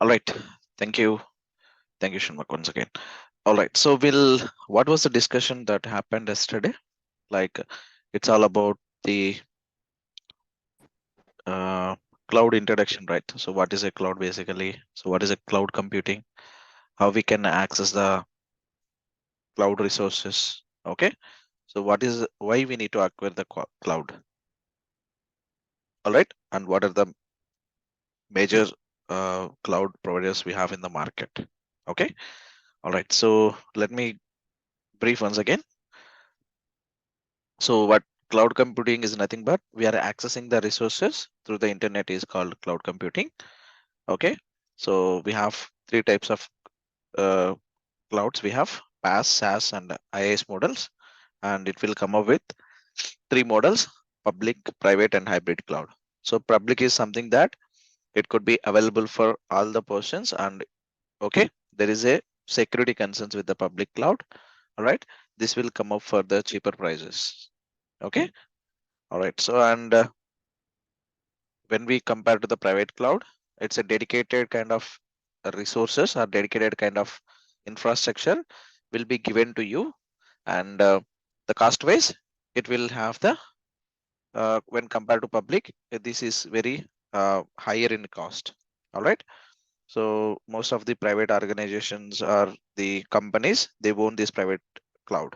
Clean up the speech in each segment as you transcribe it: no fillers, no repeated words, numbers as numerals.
All right. Thank you. Thank you, Shanmugh, once again. All right. So what was the discussion that happened yesterday? Like it's all about the uh, cloud introduction, right? So what is a cloud basically? So what is a cloud computing? How we can access the cloud resources? Okay. So why we need to acquire the cloud? All right. And what are the major cloud providers we have in the market? Okay. All right. So let me brief once again. So what cloud computing is nothing but we are accessing the resources through the internet is called cloud computing. Okay. So we have three types of uh, clouds. We have PaaS, SaaS, and IaaS models, and it will come up with three models: public, private, and hybrid cloud. So public is something that it could be available for all the persons, and okay, there is a security concerns with the public cloud. All right, this will come up for the cheaper prices. Okay, all right. So and when we compare to the private cloud, it's a dedicated kind of resources or dedicated kind of infrastructure will be given to you, and the cost wise it will have the when compared to public, this is very higher in cost. All right. So most of the private organizations or the companies, they own this private cloud.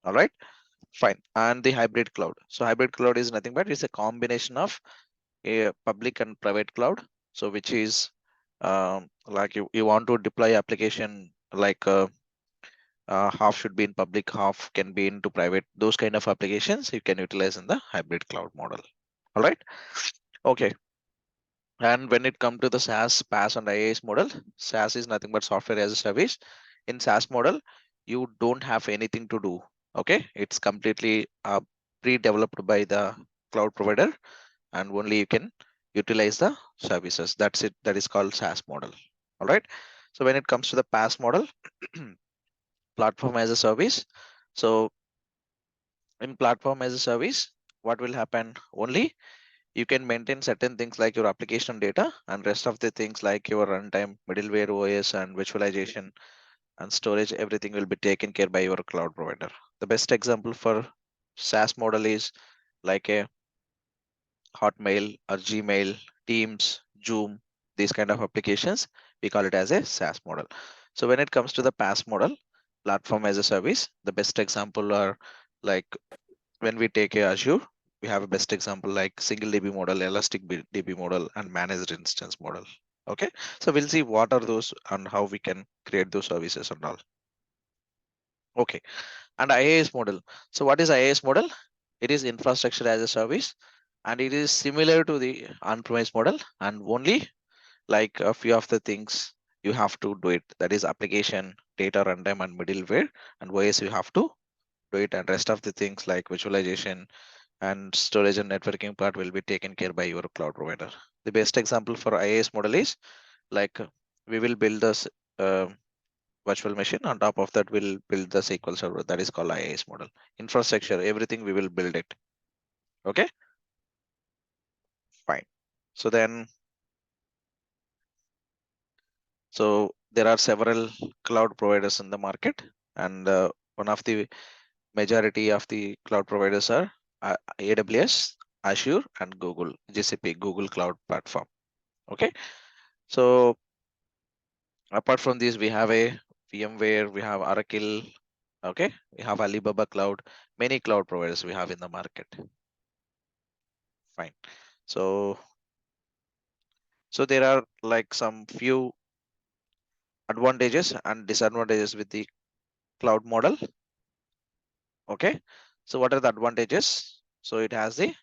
All right, fine. And the hybrid cloud. So hybrid cloud is nothing but it's a combination of a public and private cloud. So which is like you want to deploy application like half should be in public, half can be into private. Those kind of applications you can utilize in the hybrid cloud model. All right. Okay. And when it comes to the SaaS, PaaS, and IaaS model, SaaS is nothing but software as a service. In SaaS model, you don't have anything to do. Okay, it's completely pre-developed by the cloud provider, and only you can utilize the services. That's it. That is called SaaS model. All right. So when it comes to the PaaS model, platform as a service. So in platform as a service, what will happen? Only you can maintain certain things like your application data and rest of the things like your runtime, middleware OS, and virtualization and storage. Everything will be taken care by your cloud provider. The best example for SaaS model is like a Hotmail or Gmail, Teams, Zoom, these kind of applications. We call it as a SaaS model. So when it comes to the PaaS model, platform as a service, the best example are like when we take a Azure, we have a best example like single DB model, elastic DB model, and managed instance model. Okay, so we'll see what are those and how we can create those services and all. Okay, and IaaS model. So what is IaaS model? It is infrastructure as a service, and it is similar to the on-premise model, and only like a few of the things you have to do it. That is application, data runtime, and middleware, and OS you have to do it, and rest of the things like visualization and storage and networking part will be taken care by your cloud provider. The best example for IaaS model is like we will build this virtual machine. On top of that, we'll build the SQL server. That is called IaaS model. Infrastructure, everything we will build it. Okay, fine. So then, so there are several cloud providers in the market, and one of the majority of the cloud providers are AWS, Azure, and Google, GCP, Google Cloud Platform. Okay, so apart from this, we have a VMware, we have Oracle, okay, we have Alibaba Cloud, many cloud providers we have in the market. Fine. So, so there are like some few advantages and disadvantages with the cloud model. Okay. So what are the advantages? So it has the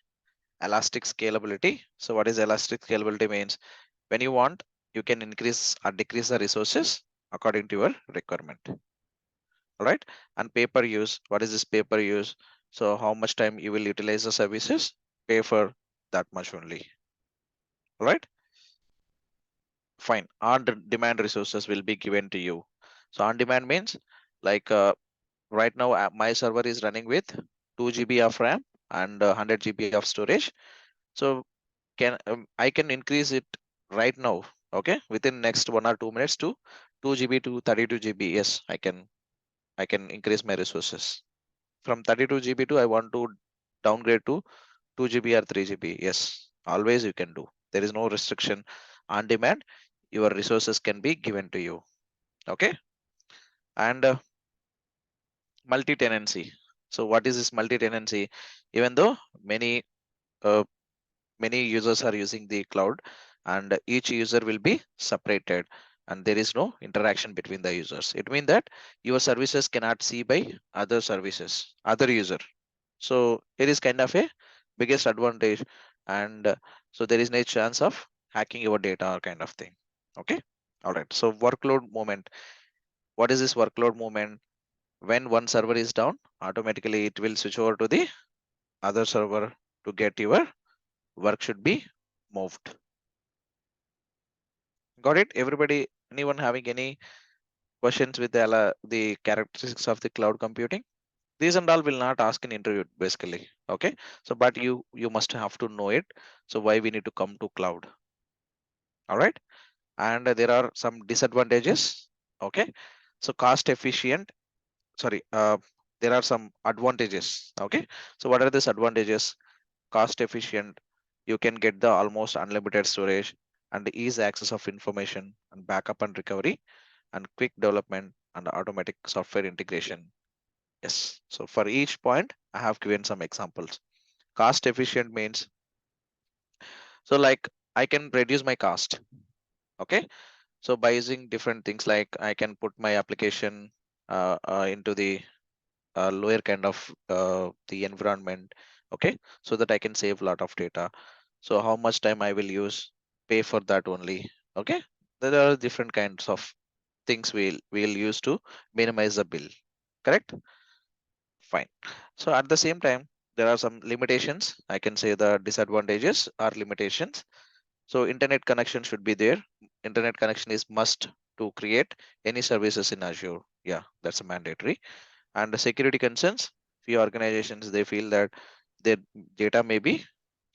elastic scalability. So what is elastic scalability means? When you want, you can increase or decrease the resources according to your requirement. All right. And pay per use. What is this pay per use? So how much time you will utilize the services, pay for that much only. All right. Fine. On demand resources will be given to you. So on demand means like right now my server is running with 2 GB of RAM and 100 GB of storage. So I can increase it right now. Okay, within next 1 or 2 minutes to 2 GB to 32 GB. Yes, I can increase my resources from 32 GB to I want to downgrade to 2 GB or 3 GB. Yes, always you can do. There is no restriction on demand. Your resources can be given to you. Okay, and multi-tenancy. So what is this multi-tenancy? Even though uh, many users are using the cloud, and each user will be separated, and there is no interaction between the users. It means that your services cannot see by other services, other user. So it is kind of a biggest advantage, and so there is no chance of hacking your data or kind of thing. Okay, all right. So workload movement. What is this workload movement? When one server is down, automatically it will switch over to the other server to get your work should be moved. Got it? Everybody, anyone having any questions with the characteristics of the cloud computing? These and all will not ask in interview basically. Okay. So, but you must have to know it. So why we need to come to cloud? All right. And there are some disadvantages. Okay. So cost efficient. Sorry. There are some advantages. Okay. So what are these advantages? Cost efficient. You can get the almost unlimited storage and ease access of information and backup and recovery and quick development and automatic software integration. Yes. So for each point, I have given some examples. Cost efficient means, so like I can reduce my cost. Okay. So by using different things, like I can put my application into the lower kind of the environment. Okay. So that I can save a lot of data. So how much time I will use, pay for that only. Okay. There are different kinds of things we'll use to minimize the bill. Correct? Fine. So at the same time, there are some limitations. I can say the disadvantages are limitations. So internet connection should be there. Internet connection is must to create any services in Azure. Yeah, that's a mandatory. And the security concerns, few organizations they feel that their data may be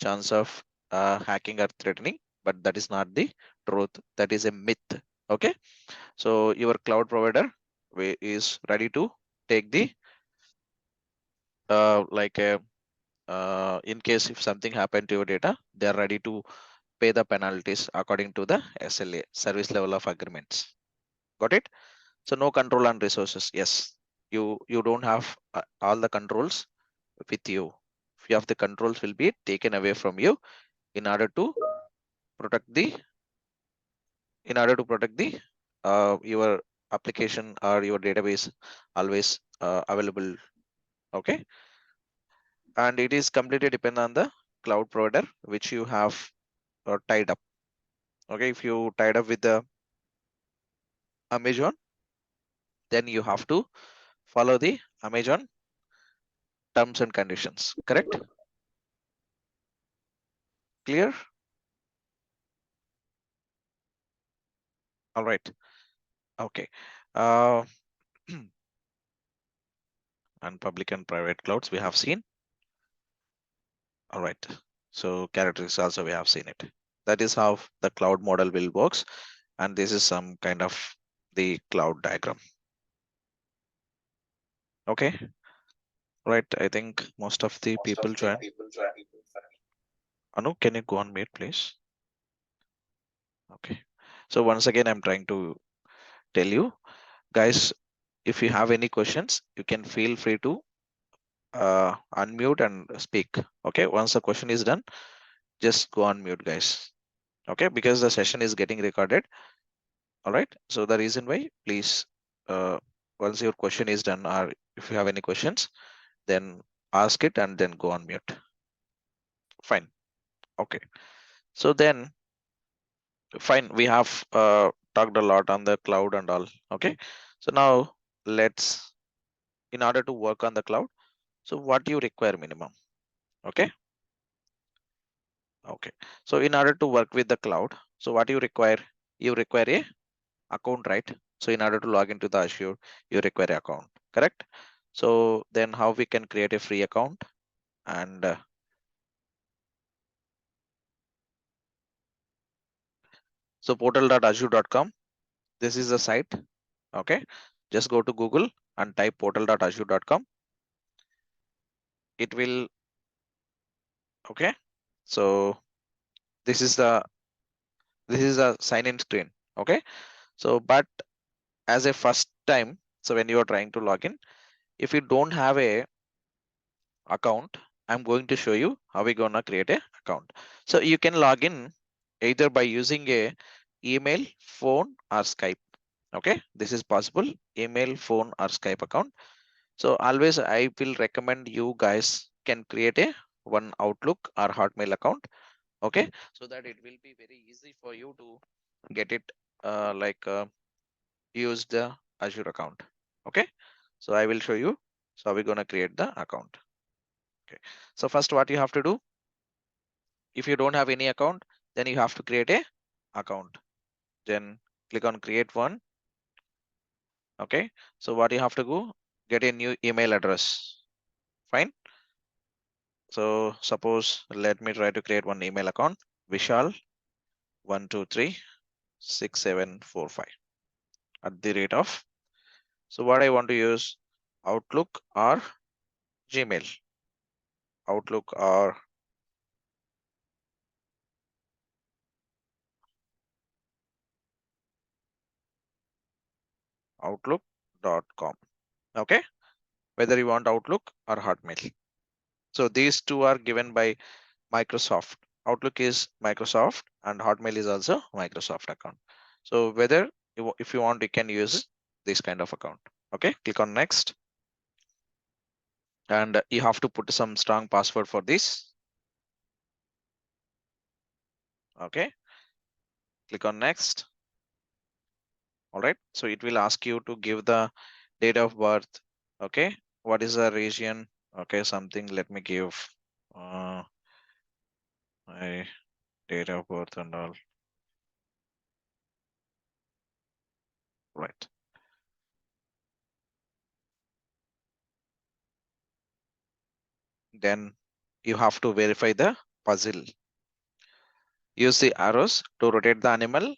chance of hacking or threatening, but that is not the truth. That is a myth. Okay. So your cloud provider is ready to take the like a in case if something happened to your data, they are ready to pay the penalties according to the SLA, service level of agreements. Got it? So no control on resources. Yes, you don't have all the controls with you. Few of the controls will be taken away from you in order to protect the your application or your database always available. Okay, and it is completely depend on the cloud provider which you have tied up. Okay, if you tied up with the Amazon, then you have to follow the Amazon terms and conditions. Correct? Clear? All right. Okay. Uh, and public and private clouds we have seen. All right. So characteristics also we have seen it. That is how the cloud model will works. And this is some kind of the cloud diagram. Okay. Right. I think most of the people join. Anu, can you go on mute, please? Okay. So once again, I'm trying to tell you guys, if you have any questions, you can feel free to unmute and speak. Okay. Once the question is done, just go on mute, guys. Okay. Because the session is getting recorded. All right. So the reason why, please, once your question is done, or if you have any questions, then ask it and then go on mute. Fine. Okay. So then, fine. We have talked a lot on the cloud and all. Okay. So now let's, in order to work on the cloud, so what do you require minimum? Okay. Okay. So in order to work with the cloud, so what you require? You require a account, right? So in order to log into the Azure, you require an account, correct? So then how we can create a free account? And So portal.azure.com, this is the site. Okay, just go to Google and type portal.azure.com. It will, okay. So this is the sign in screen. Okay, so but as a first time, so when you are trying to log in, if you don't have a account, I'm going to show you how we're gonna create a account. So you can log in either by using a email, phone, or Skype. Okay, this is possible, email, phone, or Skype account. So always I will recommend you guys can create a one Outlook or Hotmail account. Okay, so that it will be very easy for you to get it use the Azure account. Okay, so I will show you. So we're gonna create the account. Okay, so first what you have to do, if you don't have any account, then you have to create a account. Then click on create one. Okay, so what you have to go, get a new email address. Fine. So suppose let me try to create one email account, Vishal 1236745 at the rate of. So what I want to use, Outlook or Gmail. Outlook or outlook.com. Okay, whether you want Outlook or Hotmail. So these two are given by Microsoft. Outlook is Microsoft and Hotmail is also Microsoft account. So whether if you want, you can use this kind of account. Okay, click on next. And you have to put some strong password for this. Okay, click on next. All right, so it will ask you to give the date of birth. Okay, what is the region? Okay, something, let me give my date of birth and all. Right. Then you have to verify the puzzle. Use the arrows to rotate the animal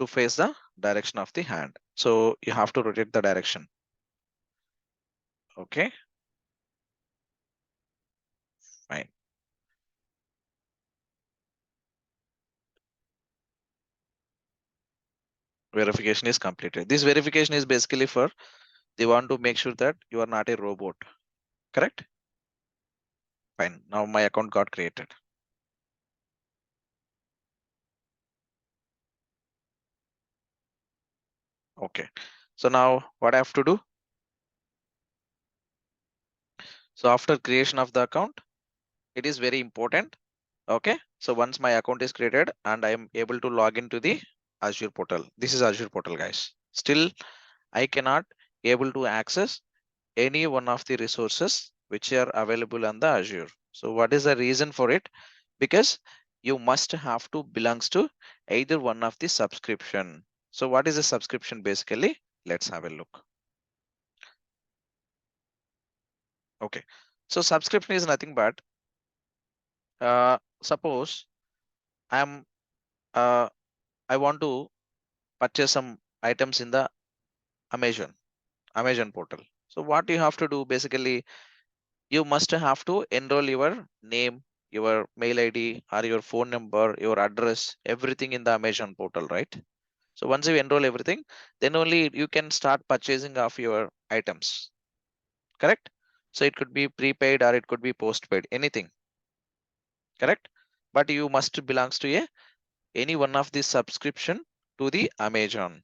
to face the direction of the hand. So you have to rotate the direction. Okay, fine. Verification is completed. This verification is basically for, they want to make sure that you are not a robot. Correct? Fine. Now my account got created. Okay. So now what I have to do? So after creation of the account, it is very important. Okay. So once my account is created and I am able to log into the Azure portal. This is Azure portal, guys. Still, I cannot able to access any one of the resources which are available on the Azure. So what is the reason for it? Because you must have to belongs to either one of the subscription. So what is a subscription basically? Let's have a look. Okay. So subscription is nothing but suppose I'm I want to purchase some items in the Amazon portal. So what you have to do basically, you must have to enroll your name, your mail ID, or your phone number, your address, everything in the Amazon portal, right? So once you enroll everything, then only you can start purchasing of your items, correct? So it could be prepaid or it could be postpaid, anything, correct? But you must belongs to any one of the subscription to the Amazon,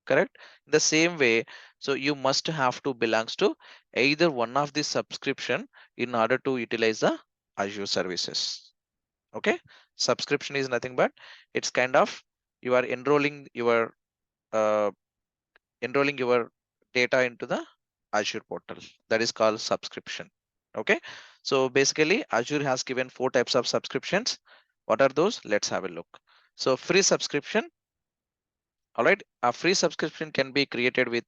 correct? In the same way, so you must have to belongs to either one of the subscription in order to utilize the Azure services. Okay, subscription is nothing but it's kind of you are uh, enrolling your data into the Azure portal. That is called subscription. Okay, so basically Azure has given 4 types of subscriptions. What are those? Let's have a look. So free subscription. All right, a free subscription can be created with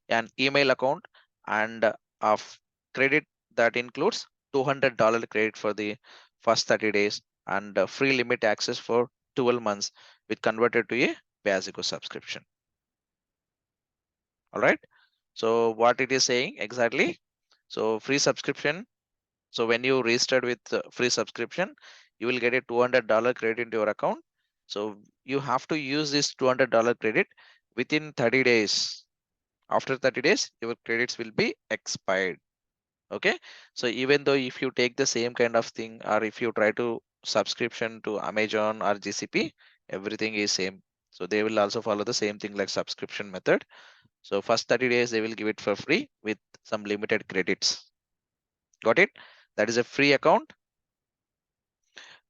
an email account and of credit that includes $200 credit for the first 30 days and free limit access for 12 months with converted to a pay-as-you-go subscription. All right. So what it is saying exactly? So free subscription. So when you registered with free subscription, you will get a $200 credit into your account. So you have to use this $200 credit within 30 days. After 30 days, your credits will be expired. Okay. So even though if you take the same kind of thing, or if you try to subscription to Amazon or GCP, everything is same. So they will also follow the same thing like subscription method. So first 30 days, they will give it for free with some limited credits. Got it? That is a free account.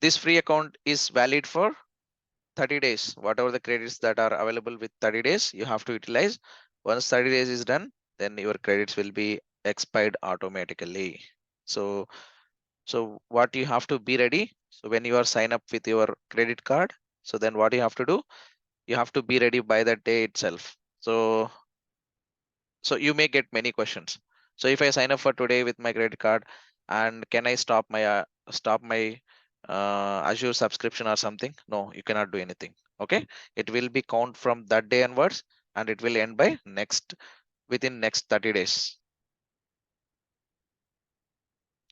This free account is valid for 30 days. Whatever the credits that are available with 30 days, you have to utilize. Once 30 days is done, then your credits will be expired automatically. So what you have to be ready. So when you are sign up with your credit card, so then what you have to do, you have to be ready by that day itself. So you may get many questions. So if I sign up for today with my credit card, and can I stop my Azure subscription or something? No, you cannot do anything. Okay, it will be count from that day onwards, and it will end by within next 30 days.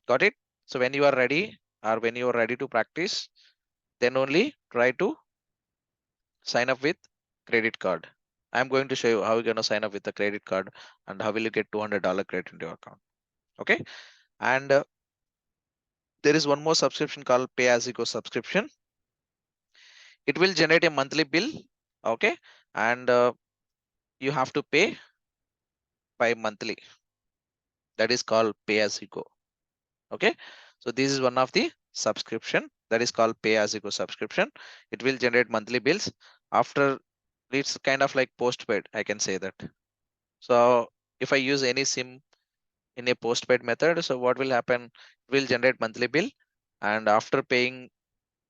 Got it? So when you are ready, or when you are ready to practice, then only try to sign up with credit card. I'm going to show you how you're going to sign up with the credit card and how will you get $200 credit into your account. Okay. And there is one more subscription called pay as you go subscription. It will generate a monthly bill. Okay. And you have to pay by monthly. That is called pay as you go. Okay. So this is one of the subscription that is called pay as you go subscription. It will generate monthly bills. After, it's kind of like postpaid, I can say that. So if I use any SIM in a postpaid method, so what will happen? It will generate monthly bill, and after paying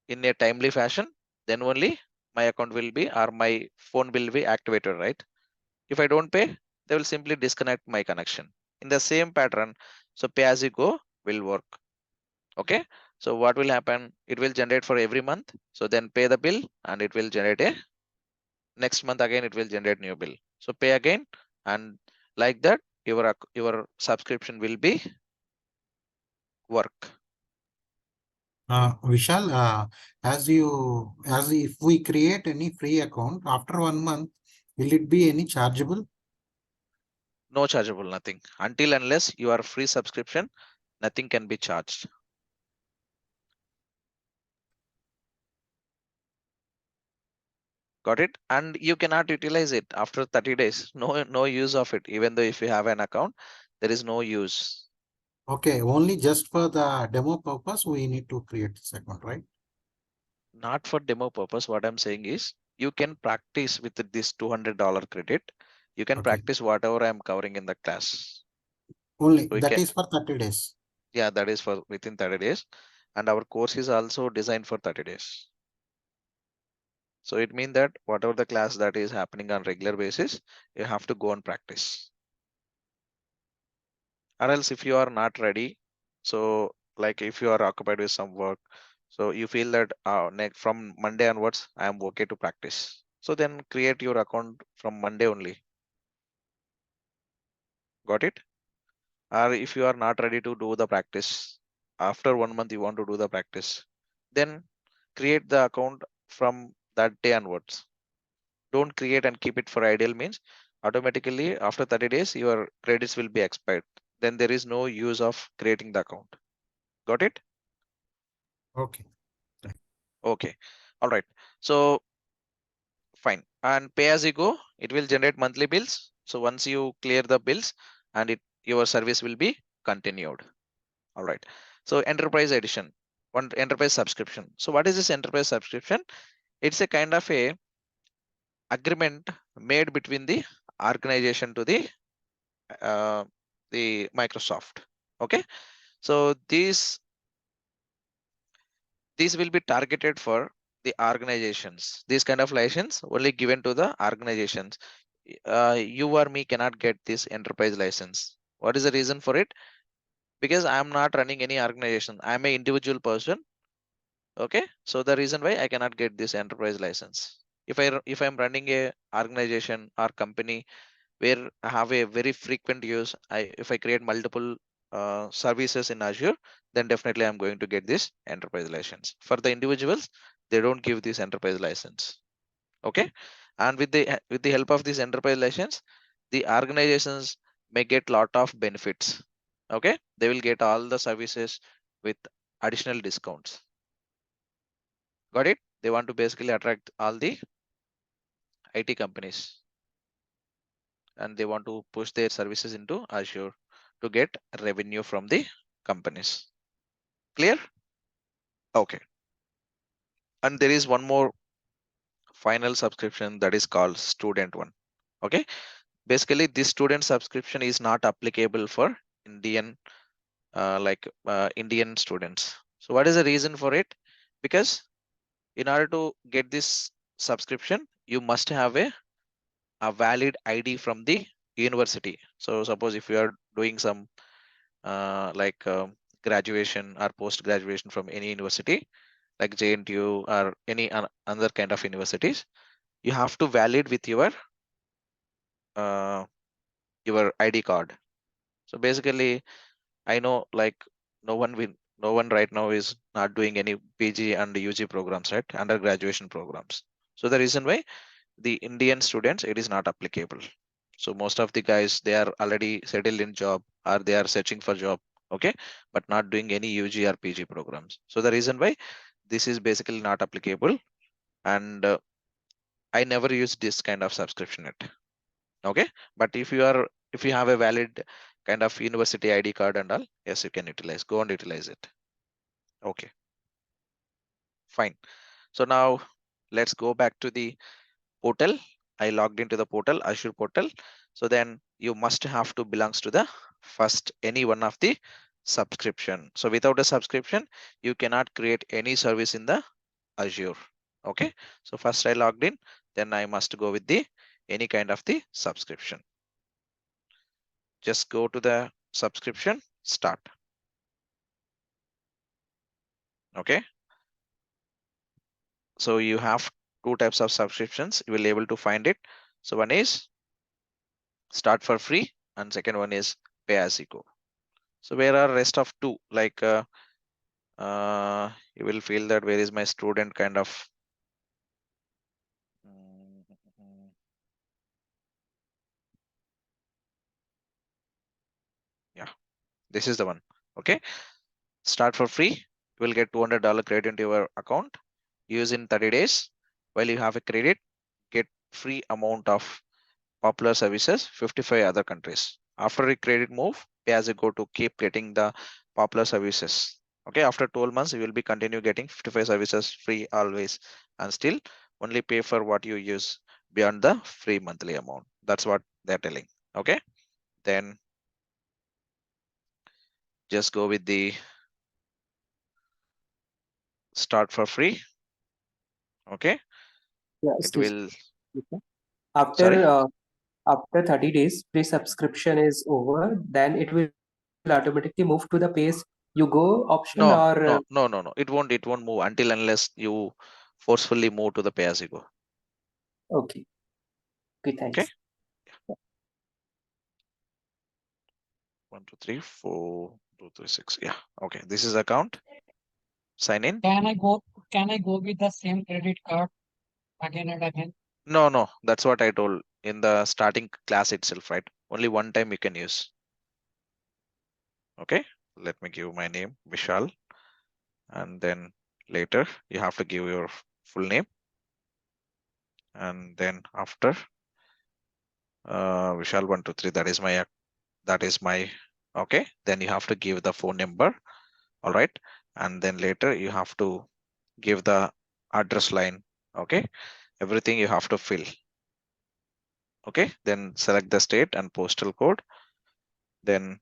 in a timely fashion, then only my account will be, or my phone will be activated, right? If I don't pay, they will simply disconnect my connection. In the same pattern, so pay as you go will work. Okay. So what will happen? It will generate for every month. So then pay the bill, and it will generate a next month again, it will generate new bill. So pay again, and like that, your subscription will be work. Vishal, as if we create any free account after 1 month, will it be any chargeable? No chargeable, nothing. Until unless you are free subscription, nothing can be charged. Got it? And you cannot utilize it after 30 days. No use of it. Even though if you have an account, there is no use. Okay, only just for the demo purpose, we need to create this account, right? Not for demo purpose. What I'm saying is you can practice with this $200 credit. You can Okay, practice whatever I'm covering in the class. only We that can, is for 30 days. yeah, that is for within 30 days. And our course is also designed for 30 days. So it means that whatever the class that is happening on regular basis, you have to go and practice. Or else if you are not ready, so like if you are occupied with some work, so you feel that next from Monday onwards, I am okay to practice. So then create your account from Monday only. Got it? Or if you are not ready to do the practice, after 1 month you want to do the practice, then create the account from that day onwards. Don't create and keep it for ideal means automatically after 30 days your credits will be expired. Then there is no use of creating the account. Got it? Okay. Okay. All right. So fine. And pay as you go, it will generate monthly bills. So once you clear the bills, and your service will be continued. All right. So enterprise edition, one enterprise subscription. So what is this enterprise subscription? It's a kind of a agreement made between the organization to uh, the Microsoft. Okay. So these will be targeted for the organizations. These kind of license only given to the organizations. You or me cannot get this enterprise license. What is the reason for it? Because I am not running any organization. I am an individual person. Okay, so the reason why I cannot get this enterprise license. If I'm running a organization or company where I have a very frequent use, if I create multiple services in Azure, then definitely I'm going to get this enterprise license. For the individuals, they don't give this enterprise license. Okay, and with the help of this enterprise license, the organizations may get lot of benefits. Okay, they will get all the services with additional discounts. Got it? They want to basically attract all the IT companies and they want to push their services into Azure to get revenue from the companies. Clear? Okay. And there is one more final subscription that is called student one. Okay. Basically, this student subscription is not applicable for Indian Indian students. So what is the reason for it? Because in order to get this subscription, you must have a valid ID from the university. So suppose if you are doing some graduation or post graduation from any university like JNTU or any other kind of universities, you have to valid with uh, your ID card. So basically, I know like no one right now is not doing any PG and UG programs, right? Under graduation programs. So the reason why the Indian students, it is not applicable. So most of the guys, they are already settled in job or they are searching for job, okay, but not doing any UG or PG programs. So the reason why this is basically not applicable, and I never use this kind of subscription yet. Okay, but if you have a valid kind of university ID card and all, yes, you can utilize. Go and utilize it. Okay, fine. So now let's go back to the portal. I logged into the portal, Azure portal. So then you must have to belongs to the first any one of the subscription. So without a subscription, you cannot create any service in the Azure. Okay. So first I logged in, then I must go with the any kind of the subscription. Just go to the subscription, start. Okay. So you have two types of subscriptions. You will be able to find it. So one is start for free and second one is pay as you go. So where are rest of two? You will feel that where is my student kind of. mm, mm, mm, Yeah, this is the one. Okay, start for free. You will get $200 credit into your account. Use in 30 days. While you have a credit, get free amount of popular services, 55 other countries. After a credit move, pay as you go to keep getting the popular services. Okay, after 12 months, you will be continue getting 55 services free always, and still only pay for what you use beyond the free monthly amount. That's what they're telling. Okay, then just go with the start for free. Okay, Yeah, it excuse will. me. Okay. After Sorry. after 30 days, free subscription is over, then it will automatically move to the pays you go option or No. It won't move until unless you forcefully move to the pay as you go. okay. Okay, Okay. thanks. 1, 2, 3, 4, 2, 3, 6. Yeah. Okay. This is account. Sign in. Can I go with the same credit card again and again? No. That's what I told in the starting class itself, right? Only one time you can use. Okay. Let me give my name, Vishal. And then later you have to give your full name. And then after Vishal 123, that is my okay. Then you have to give the phone number. All right. And then later you have to give the address line. Okay. Everything you have to fill. Okay. Then select the state and postal code. Then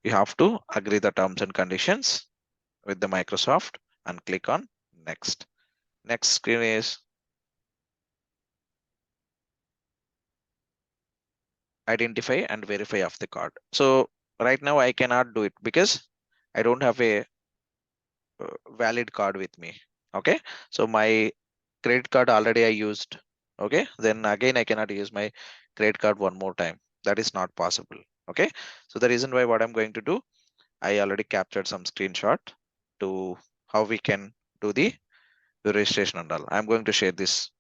you have to agree the terms and conditions with the Microsoft and click on next. Next screen is identify and verify of the card. So right now I cannot do it because I don't have a valid card with me. Okay, so my credit card already I used. Okay, then again I cannot use my credit card one more time. That is not possible. Okay, so the reason why what I'm going to do, I already captured some screenshot to how we can do the registration and all. I'm going to share this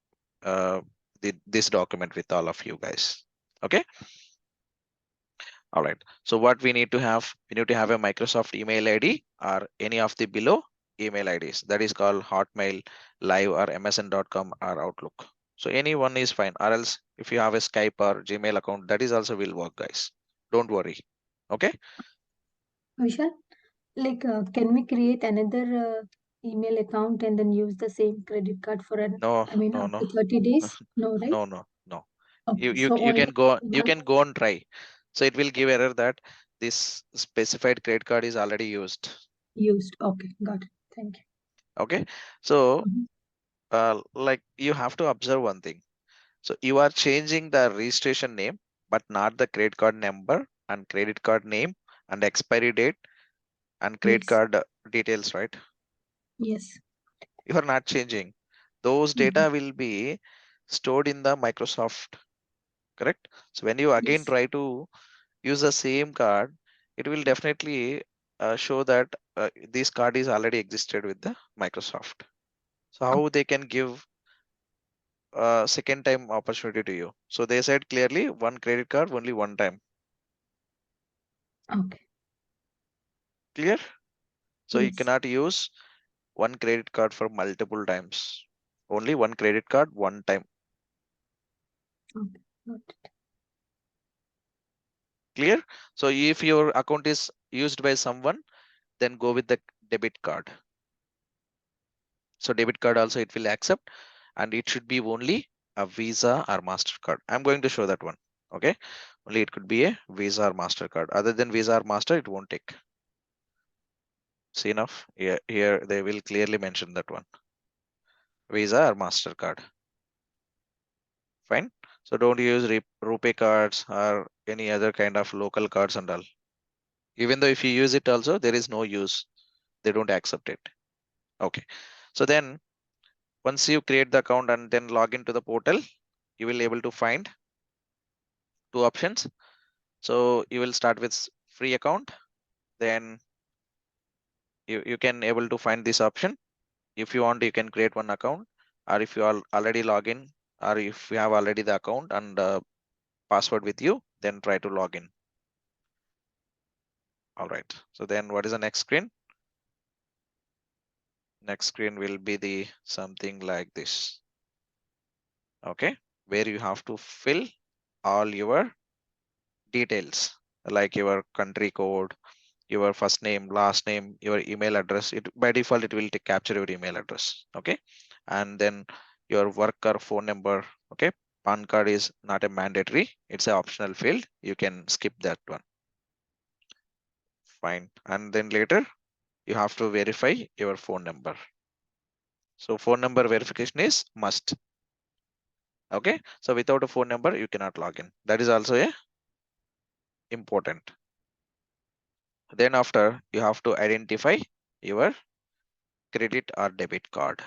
this document with all of you guys. Okay, all right, so what we need to have, we need to have a Microsoft email ID or any of the below email IDs, that is called Hotmail, Live, or msn.com, or Outlook. So any one is fine, or else if you have a Skype or Gmail account, that is also will work, guys. Don't worry. Okay, Vishal, can we create another email account and then use the same credit card for no, after 30 days? No, right? no. You Okay, you so you only can go, you one can go and try. So it will give error that this specified credit card is already used. used. Okay, got it. Thank you. Okay, so Mhm. like you have to observe one thing. So you are changing the registration name, but not the credit card number and credit card name and expiry date and credit Yes, card details, right? yes. You are not changing. Those Mhm. data will be stored in the Microsoft, correct? So when you again Yes. try to use the same card, it will definitely show that this card is already existed with the Microsoft. So how they can give second time opportunity to you? So they said clearly one credit card only one time. Okay. Clear? So you Yes. cannot use one credit card for multiple times. Only one credit card one time. Okay. Got it. Clear? So if your account is used by someone, then go with the debit card. So debit card also it will accept, and it should be only a Visa or MasterCard. I'm going to show that one. Okay. Only it could be a Visa or MasterCard. Other than Visa or Master, it won't take. See enough? Here they will clearly mention that one. Visa or MasterCard. Fine. So don't use rupee cards or any other kind of local cards and all. Even though if you use it also, there is no use. They don't accept it. Okay. So then once you create the account and then log into the portal, you will able to find two options. So you will start with free account. Then you can able to find this option. If you want, you can create one account, or if you are already log in, or if you have already the account and password with you, then try to log in. All right. So then what is the next screen? Next screen will be the something like this. Okay, where you have to fill all your details like your country code, your first name, last name, your email address. It by default it will capture your email address. Okay, and then your work or phone number. Okay, PAN card is not a mandatory, it's an optional field, you can skip that one. Fine. And then later you have to verify your phone number. So phone number verification is must. Okay, so without a phone number you cannot log in. That is also a important. Then after you have to identify your credit or debit card.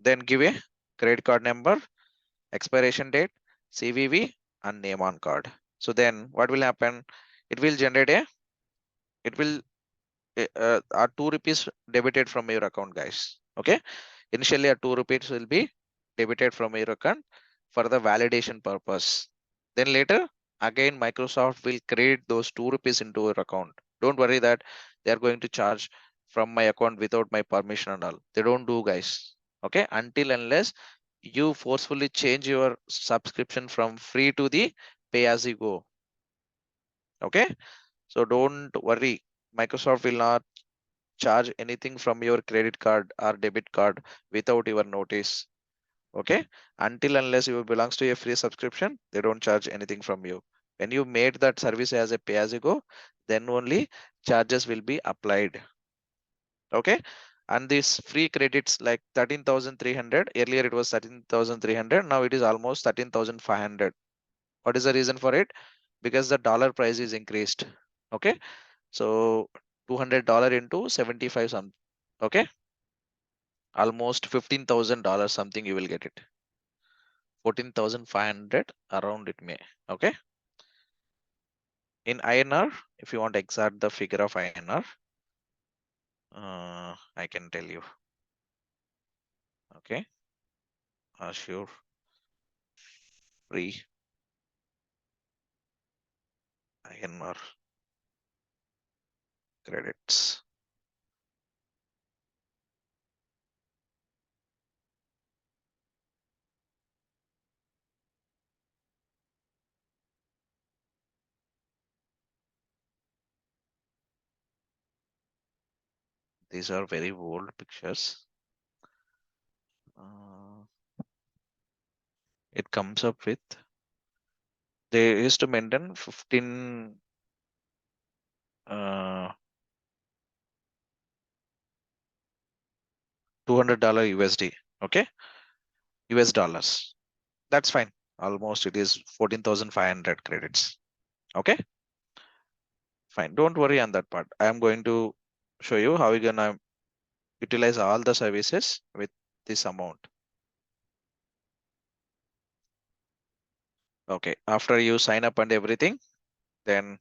Then give a credit card number, expiration date, CVV, and name on card. So then what will happen? It will generate a, it will are 2 rupees debited from your account, guys. Okay, initially a 2 rupees will be debited from your account for the validation purpose. Then later again Microsoft will credit those 2 rupees into your account. Don't worry that they are going to charge from my account without my permission and all. They don't do, guys. Okay, until unless you forcefully change your subscription from free to the pay as you go. Okay, so don't worry, Microsoft will not charge anything from your credit card or debit card without your notice. Okay, until unless you belongs to a free subscription, they don't charge anything from you. When you made that service as a pay as you go, then only charges will be applied. Okay, and these free credits like 13,300, earlier it was 13,300, now it is almost 13,500. What is the reason for it? Because the dollar price is increased. Okay, so $200 into 75 some, okay, almost $15,000 something you will get it. 14,500 around it may, okay. In INR, if you want exact the figure of INR, I can tell you, okay. Azure free INR credits. These are very old pictures. It comes up with, they used to maintain 15 $200 USD, okay, US dollars. That's fine. Almost it is 14,500 credits. Okay, fine. Don't worry on that part. I am going to show you how you're gonna utilize all the services with this amount. Okay, after you sign up and everything, then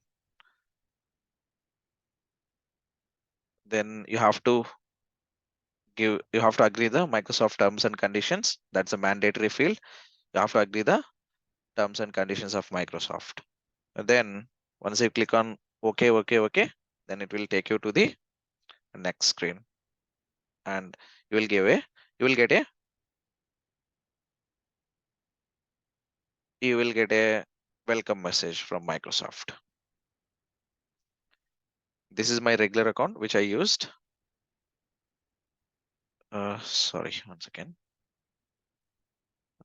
you have to agree the Microsoft terms and conditions. That's a mandatory field. You have to agree the terms and conditions of Microsoft. And then once you click on OK, then it will take you to the next screen, and you will get a welcome message from Microsoft. This is my regular account which I used. Sorry, once again.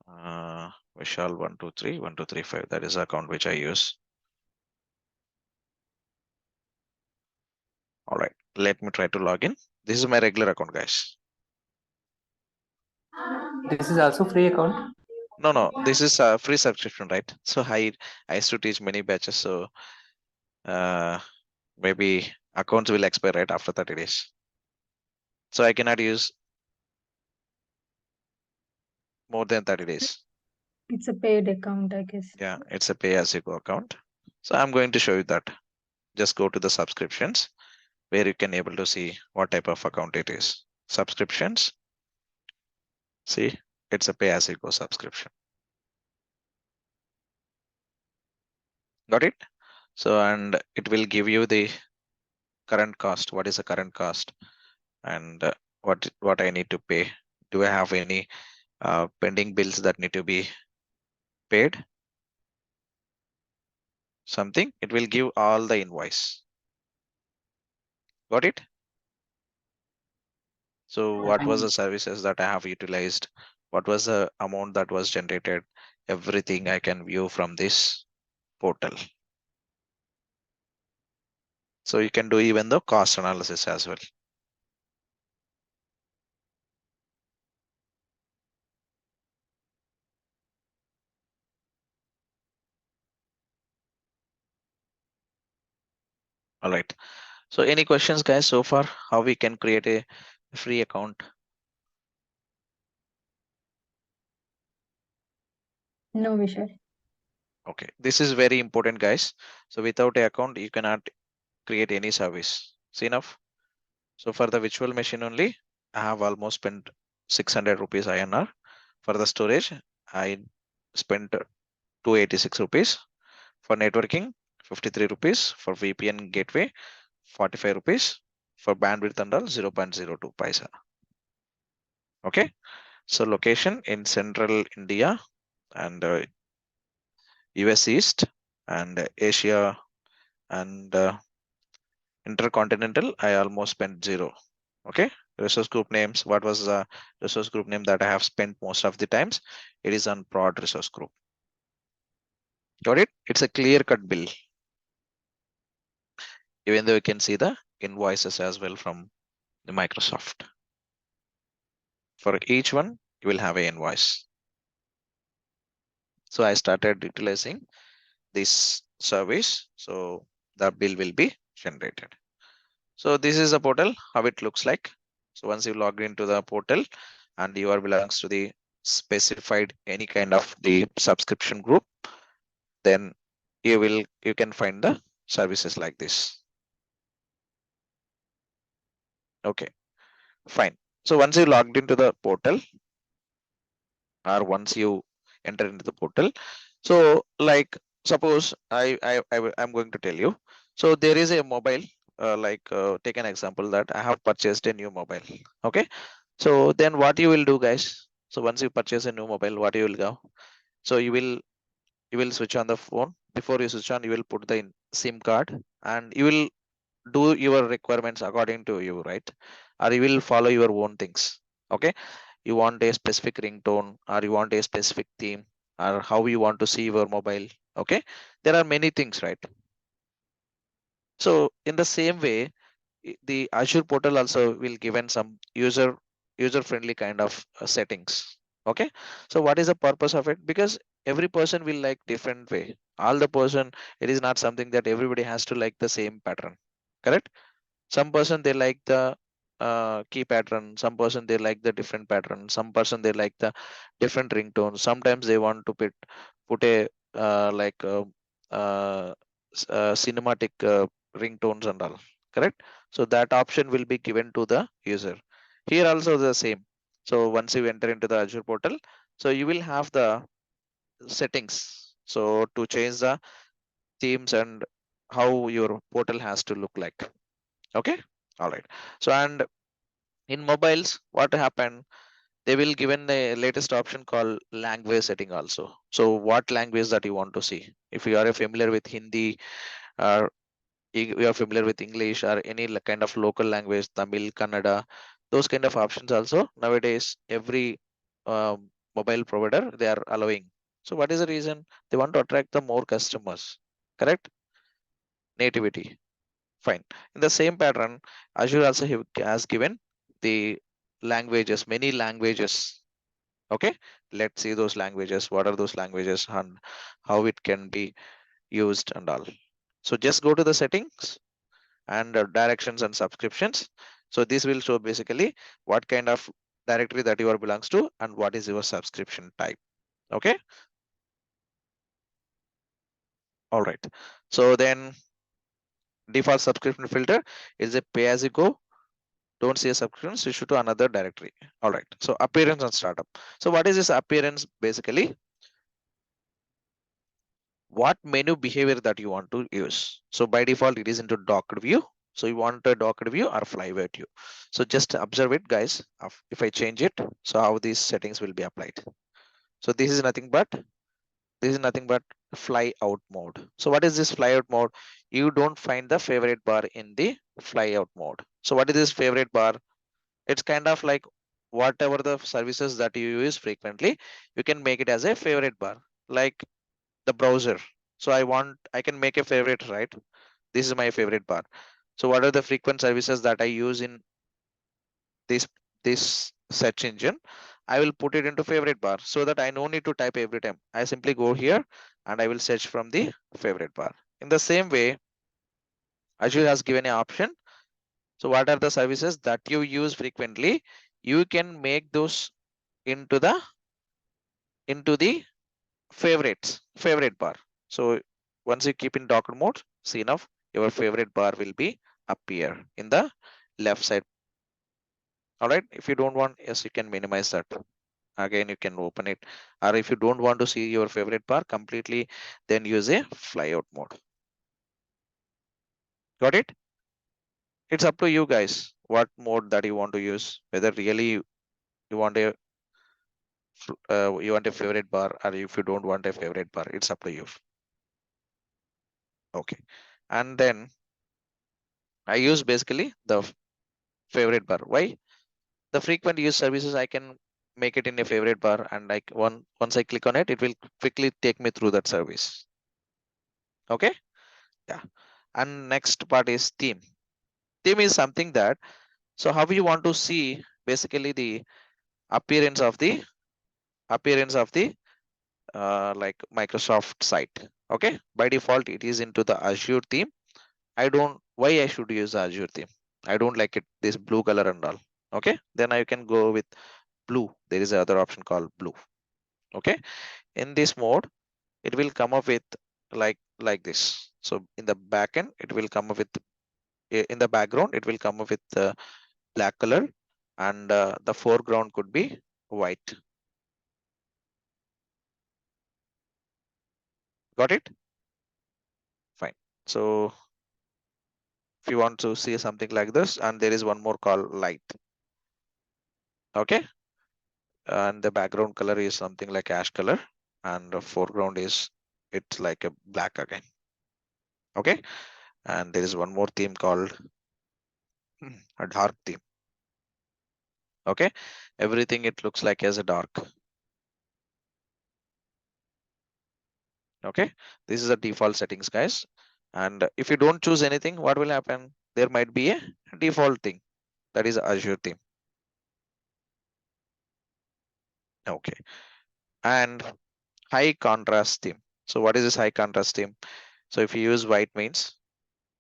Vishal 123 1235. That is the account which I use. All right, let me try to log in. This is my regular account, guys. This is also free account. No, this is a free subscription, right? So I used to teach many batches, so maybe accounts will expire right after 30 days. So I cannot use more than 30 days. It's a paid account, I guess. Yeah, it's a pay as you go account. So I'm going to show you that. Just go to the subscriptions where you can able to see what type of account it is. Subscriptions. See, it's a pay as you go subscription. Got it? So, and it will give you the current cost. What is the current cost? And what I need to pay. Do I have any pending bills that need to be paid? Something, it will give all the invoice. Got it? So what was the services that I have utilized? What was the amount that was generated? Everything I can view from this portal. So you can do even the cost analysis as well. All right. So any questions, guys, so far? How we can create a free account? No, Vishal. Okay, this is very important, guys. So without a account, you cannot create any service. See enough? So for the virtual machine only, I have almost spent 600 rupees INR. For the storage, I spent 286 rupees. For networking, 53 rupees. For VPN gateway, 45 rupees. For bandwidth and all, 0.02 paisa. Okay. So location in central India and US East and Asia and intercontinental, I almost spent 0. Okay. Resource group names. What was the resource group name that I have spent most of the times? It is on prod resource group. Got it? It's a clear cut bill. Even though you can see the invoices as well from the Microsoft. For each one, you will have an invoice. So I started utilizing this service. So the bill will be generated. So this is the portal, how it looks like. So once you log into the portal and you are belongs to the specified any kind of the subscription group, then you can find the services like this. Okay, fine. So once you logged into the portal, or once you enter into the portal, so like suppose I'm going to tell you. So there is a mobile, take an example that I have purchased a new mobile. Okay, so then what you will do, guys? So once you purchase a new mobile, what you will go? So you will switch on the phone. Before you switch on, you will put the SIM card and you will do your requirements according to you, right? Or you will follow your own things. Okay, you want a specific ringtone or you want a specific theme or how you want to see your mobile. Okay, there are many things, right? So in the same way, the Azure portal also will given some user friendly kind of settings. Okay, so what is the purpose of it? Because every person will like different way. All the person, it is not something that everybody has to like the same pattern. Correct? Some person they like the key pattern, some person they like the different pattern, some person they like the different ringtones. Sometimes they want to put a cinematic ringtones and all. Correct? So that option will be given to the user. Here also the same. So once you enter into the Azure portal, so you will have the settings, so to change the themes and how your portal has to look like. Okay, all right. So and in mobiles, what happened? They will given the latest option called language setting also. So what language that you want to see? If you are familiar with Hindi, or you are familiar with English or any kind of local language, Tamil, Kannada, those kind of options also nowadays every mobile provider they are allowing. So what is the reason? They want to attract the more customers. Correct? Nativity. Fine. In the same pattern, Azure also has given the languages, many languages. Okay, let's see those languages. What are those languages and how it can be used and all. So just go to the settings and directions and subscriptions. So this will show basically what kind of directory that you are belongs to and what is your subscription type. Okay. All right. So then default subscription filter is a pay as you go. Don't see a subscription, switch to another directory. All right. So appearance and startup. So what is this appearance? Basically, what menu behavior that you want to use. So by default, it is into docked view. So you want a docked view or flyweight view. So just observe it, guys. If I change it, so how these settings will be applied. So this is nothing but fly out mode. So what is this fly out mode? You don't find the favorite bar in the fly out mode. So what is this favorite bar? It's kind of like whatever the services that you use frequently, you can make it as a favorite bar, like the browser. So I can make a favorite, right? This is my favorite bar. So what are the frequent services that I use in this search engine? I will put it into favorite bar so that I no need to type every time. I simply go here and I will search from the favorite bar. In the same way, Azure has given an option. So what are the services that you use frequently? You can make those into the favorite bar. So once you keep in docked mode, see enough, your favorite bar will be appear in the left side. All right. If you don't want, yes, you can minimize that. Again, you can open it. Or if you don't want to see your favorite bar completely, then use a flyout mode. Got it? It's up to you guys what mode that you want to use. Whether really you want a favorite bar, or if you don't want a favorite bar, it's up to you. Okay. And then I use basically the favorite bar. Why? The frequent use services, I can make it in a favorite bar, and like once I click on it, it will quickly take me through that service. Okay. Yeah. And next part is theme. Theme is something that, so how you want to see basically the appearance of the like Microsoft site. Okay. By default, it is into the Azure theme. I don't, why I should use Azure theme? I don't like it, this blue color and all. Okay, then I can go with blue. There is another option called blue. Okay, in this mode, it will come up with like this. So in the backend, it will come up with in the background, it will come up with the black color, and the foreground could be white. Got it? Fine. So if you want to see something like this, and there is one more called light. Okay, and the background color is something like ash color, and the foreground is it's like a black again. Okay, and there is one more theme called a dark theme. Okay, everything it looks like as a dark. Okay, this is the default settings, guys. And if you don't choose anything, what will happen? There might be a default thing, that is Azure theme. Okay, and high contrast theme. So what is this high contrast theme? So if you use white means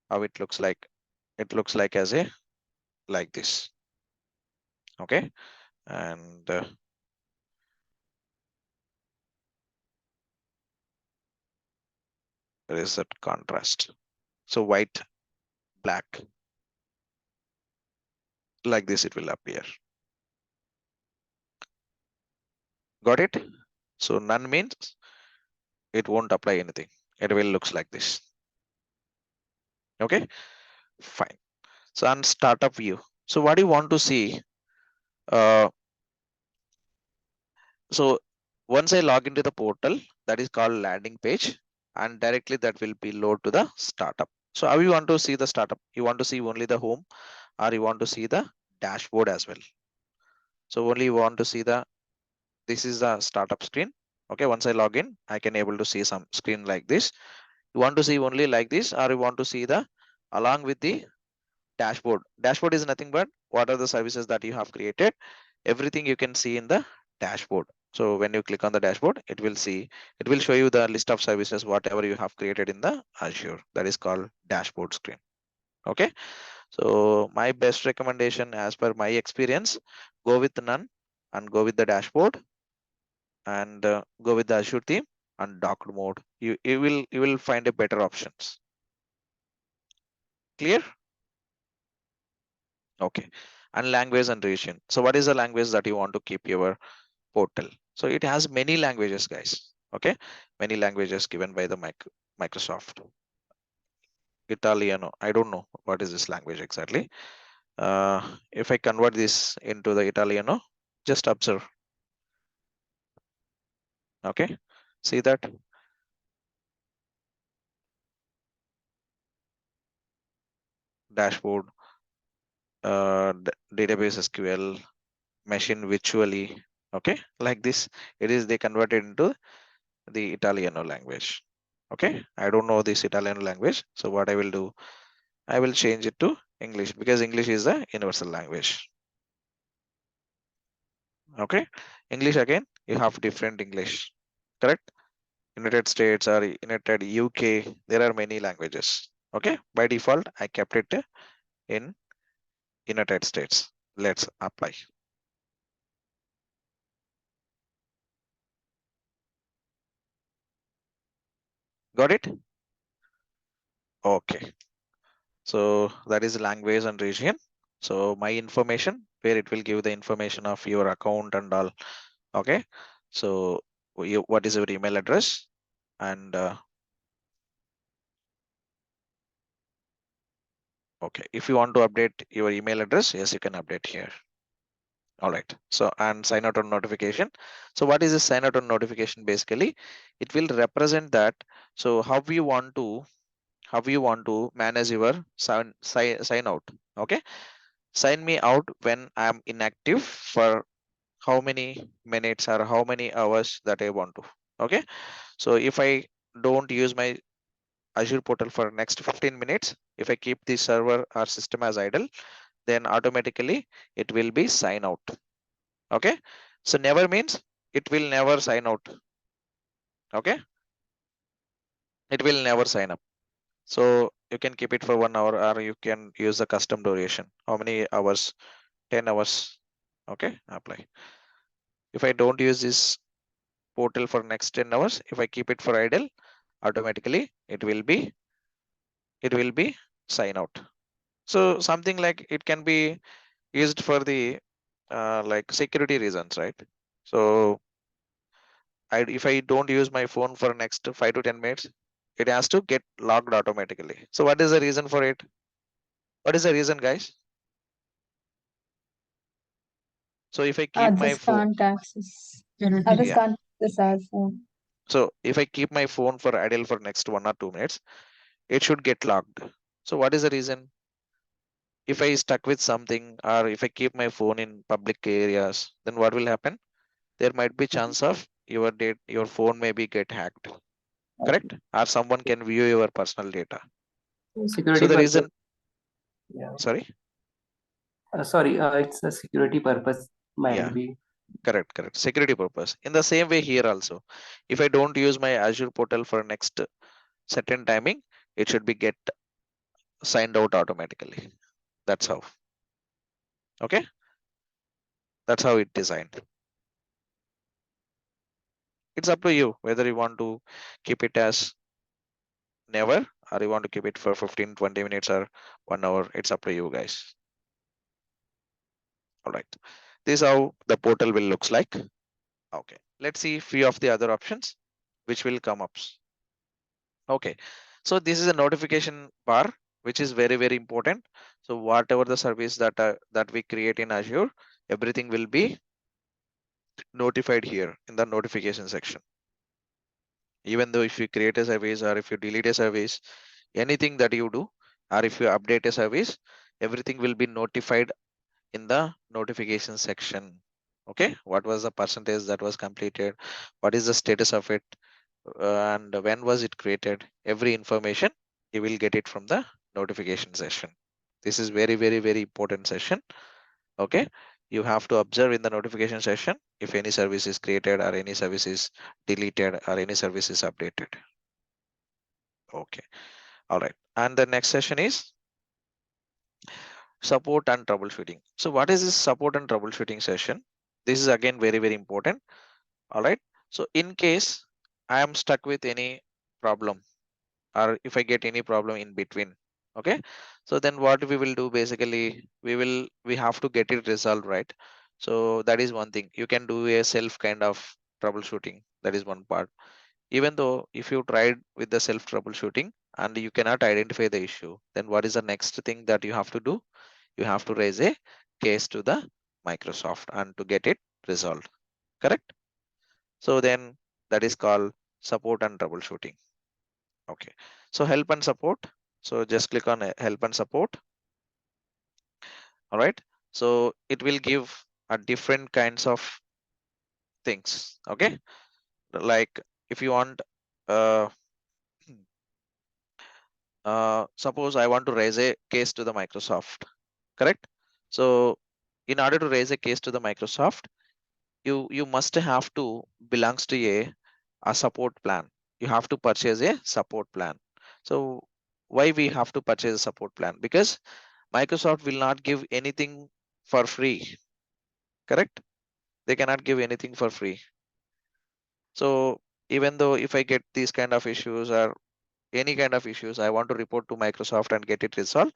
how it looks like. It looks like as a like this. Okay, and there is that contrast. So white, black, like this it will appear. Got it? So none means it won't apply anything. It will looks like this. Okay, fine. So on startup view. So what do you want to see? So once I log into the portal, that is called landing page, and directly that will be load to the startup. So how you want to see the startup? You want to see only the home, or you want to see the dashboard as well? So only you want to see this is the startup screen. Okay, once I log in, I can able to see some screen like this. You want to see only like this, or you want to see the along with the dashboard. Dashboard is nothing but what are the services that you have created. Everything you can see in the dashboard. So when you click on the dashboard, it will show you the list of services, whatever you have created in the Azure. That is called dashboard screen. Okay, so my best recommendation as per my experience, go with none and go with the dashboard, and go with the Azure theme and docked mode. You will find a better options. Clear? Okay, and language and region. So what is the language that you want to keep your portal? So it has many languages, guys. Okay, many languages given by the Microsoft. Italiano, I don't know what is this language exactly. If I convert this into the Italiano, just observe. Okay, see that dashboard, database SQL, machine virtually. Okay, like this, it is they converted into the Italiano language. Okay, I don't know this Italian language, so what I will do, I will change it to English, because English is the universal language. Okay, English again, you have different English, correct? United States or United UK, there are many languages. Okay, by default, I kept it in United States. Let's apply. Got it? Okay. So that is language and region. So my information, where it will give the information of your account and all. Okay. So what is your email address? And okay, if you want to update your email address, yes, you can update here. All right. So and sign out on notification. So what is a sign out on notification? Basically, it will represent that. So how you want to manage your sign out. Okay. Sign me out when I'm inactive for how many minutes or how many hours that I want to. Okay. So if I don't use my Azure portal for next 15 minutes, if I keep the server or system as idle, then automatically it will be sign out. Okay, so never means it will never sign out. Okay, it will never sign up. So you can keep it for 1 hour, or you can use the custom duration. How many hours? 10 hours. Okay, apply. If I don't use this portal for next 10 hours, if I keep it for idle, automatically it will be sign out. So something like it can be used for the like security reasons, right? So if I don't use my phone for next 5 to 10 minutes, it has to get logged automatically. So what is the reason for it? What is the reason, guys? So if I keep my Others phone, can't access. Security. Others yeah. can't access our phone. So if I keep my phone for idle for next 1 or 2 minutes, it should get logged. So what is the reason? If I stuck with something, or if I keep my phone in public areas, then what will happen? There might be chance of your phone maybe get hacked, correct? Or someone can view your personal data. So Security the purpose. reason, Yeah. sorry, Sorry, it's a security purpose might yeah, be. correct, security purpose. In the same way here also, if I don't use my Azure portal for next certain timing, it should be get signed out automatically. That's how. Okay, that's how it designed. It's up to you whether you want to keep it as never, or you want to keep it for 15-20 minutes or 1 hour. It's up to you guys. All right, this is how the portal will looks like. Okay, let's see few of the other options which will come up. Okay, so this is a notification bar which is very important. So whatever the service that we create in Azure, everything will be notified here in the notification section. Even though if you create a service, or if you delete a service, anything that you do, or if you update a service, everything will be notified in the notification section. Okay, what was the percentage that was completed, what is the status of it, and when was it created? Every information you will get it from the notification session. This is very important session. Okay, you have to observe in the notification session if any service is created, or any service is deleted, or any service is updated. Okay, all right, and the next session is support and troubleshooting. So what is this support and troubleshooting session? This is again very important. All right, so in case I am stuck with any problem, or if I get any problem in between, okay, so then what we will do, basically we have to get it resolved, right? So that is one thing. You can do a self kind of troubleshooting. That is one part. Even though if you tried with the self troubleshooting and you cannot identify the issue, then what is the next thing that you have to do? You have to raise a case to the Microsoft and to get it resolved, correct? So then that is called support and troubleshooting. Okay, so help and support. So just click on help and support. All right, so it will give a different kinds of things. Okay, like if you want uh, suppose I want to raise a case to the Microsoft, correct? So in order to raise a case to the Microsoft, you must have to belongs to a support plan. You have to purchase a support plan. So why we have to purchase a support plan? Because Microsoft will not give anything for free, correct? They cannot give anything for free. So even though if I get these kind of issues, or any kind of issues, I want to report to Microsoft and get it resolved,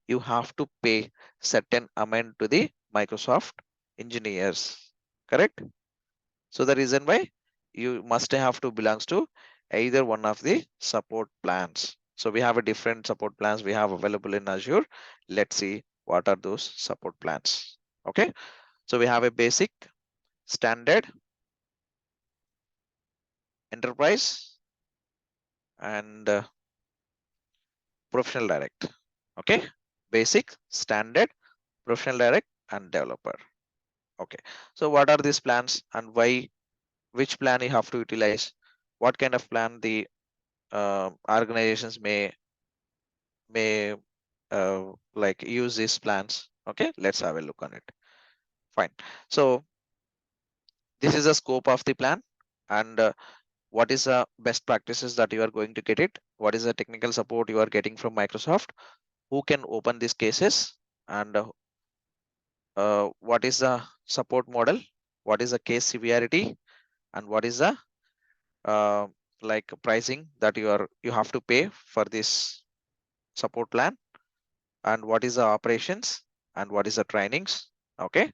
you have to pay certain amount to the Microsoft engineers, correct? So the reason why you must have to belongs to either one of the support plans. So we have a different support plans we have available in Azure. Let's see what are those support plans. Okay, so we have a basic, standard, enterprise, and professional direct. Okay, basic, standard, professional direct, and developer. Okay, so what are these plans, and why, which plan you have to utilize, what kind of plan the organizations may like use these plans? Okay, let's have a look on it. Fine, so this is the scope of the plan, and what is the best practices that you are going to get it, what is the technical support you are getting from Microsoft, who can open these cases, and what is the support model, what is the case severity, and what is the uh, like pricing that you have to pay for this support plan, and what is the operations, and what is the trainings, okay,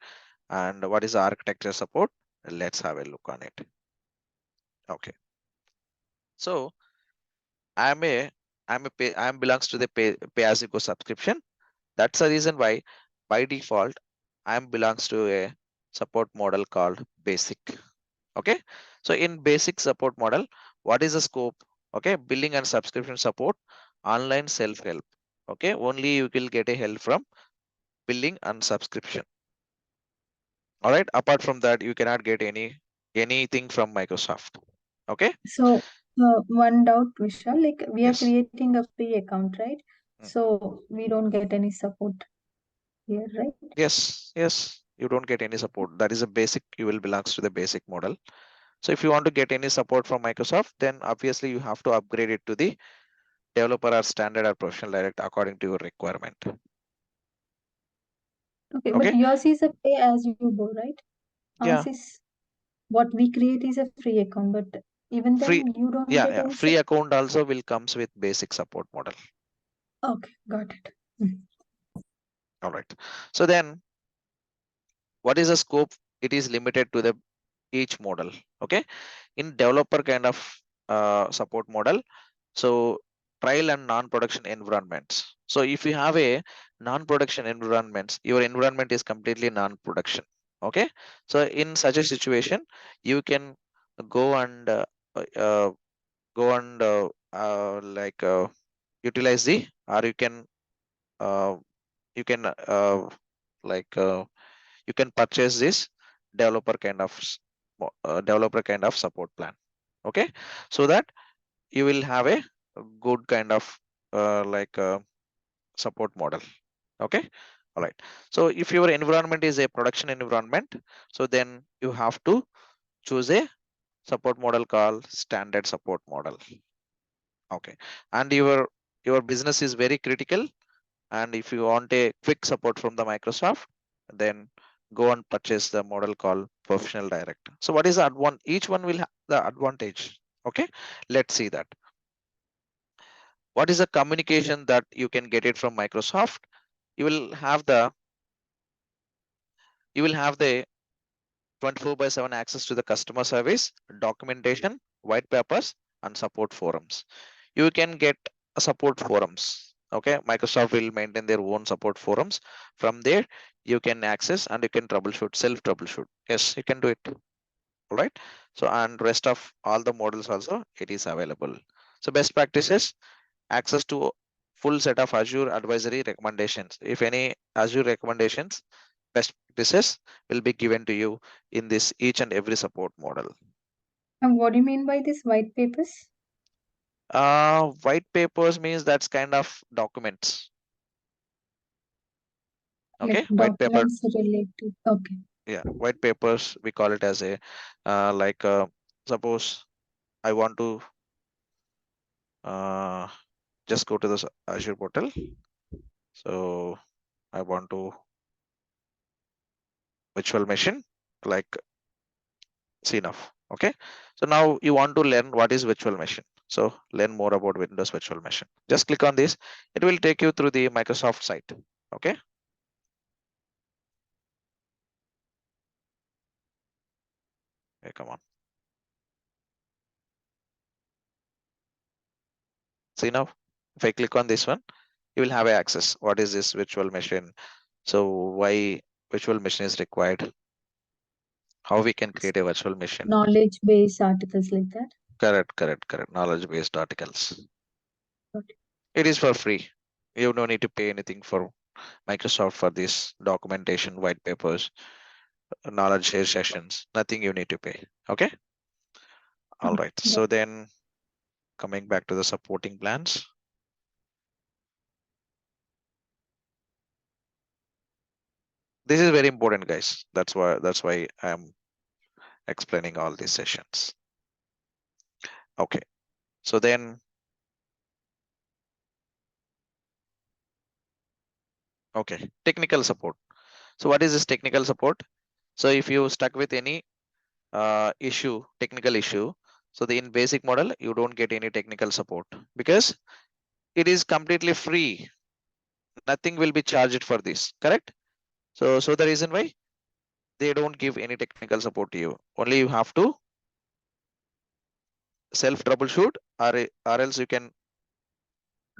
and what is the architecture support. Let's have a look on it. Okay, so I'm belongs to the pay as you go subscription. That's the reason why by default I'm belongs to a support model called basic. Okay, so in basic support model, what is the scope? Okay, billing and subscription support, online self-help. Okay, only you will get a help from billing and subscription. All right, apart from that you cannot get anything from Microsoft. Okay. So, one doubt, Vishal, like we are Yes. creating a free account, right? Mm. So we don't get any support here, right? Yes, you don't get any support. That is a basic, you will belongs to the basic model. So if you want to get any support from Microsoft, then obviously you have to upgrade it to the developer or standard or professional direct according to your requirement. Okay, but Okay. yours is a pay as you go, right? Yeah, Ours is what we create is a free account, but even free. then you don't Yeah, get yeah. any Free support. account also will comes with basic support model. Okay, got it. Mm. All right. So then what is the scope? It is limited to the each model. Okay. In developer kind of support model, so trial and non-production environments. So if you have a non-production environments, your environment is completely non-production. Okay, so in such a situation you can go and uh, go and like utilize the, or uh, you can like you can purchase this developer kind of developer kind of support plan. Okay, so that you will have a good kind of like support model. Okay, all right. So if your environment is a production environment, so then you have to choose a support model called standard support model. Okay, and your business is very critical, and if you want a quick support from the Microsoft, then go and purchase the model called professional direct. So what is the advantage? Each one will have the advantage. Okay, let's see that. What is the communication that you can get it from Microsoft? You will have the 24/7 access to the customer service, documentation, white papers, and support forums. You can get a support forums. Okay, Microsoft will maintain their own support forums. From there, you can access and you can troubleshoot, self troubleshoot. Yes, you can do it. All right. So, and rest of all the models also, it is available. So, best practices, access to full set of Azure advisory recommendations. If any Azure recommendations, best practices will be given to you in this each and every support model. And what do you mean by this white papers? White papers means that's kind of documents. Like Okay, white paper. documents related. Okay. Yeah, white papers. We call it as a like suppose I want to just go to the Azure portal. So I want to virtual machine like CNF. Okay, so now you want to learn what is virtual machine. So learn more about Windows virtual machine. Just click on this. It will take you through the Microsoft site. Okay. Okay, come on. See now, if I click on this one, you will have access. What is this virtual machine? So why virtual machine is required? How we can create a virtual machine? Knowledge based articles like that. Correct. Knowledge based articles. Okay. It is for free. You don't need to pay anything for Microsoft for this documentation, white papers, knowledge share sessions. Nothing you need to pay. Okay. All right. Yeah. So then coming back to the supporting plans. This is very important, guys. That's why I'm explaining all these sessions. Okay, so then okay, technical support. So what is this technical support? So if you stuck with any issue, technical issue, so in basic model you don't get any technical support because it is completely free. Nothing will be charged for this, correct? So the reason why they don't give any technical support to you, only you have to self troubleshoot, or else you can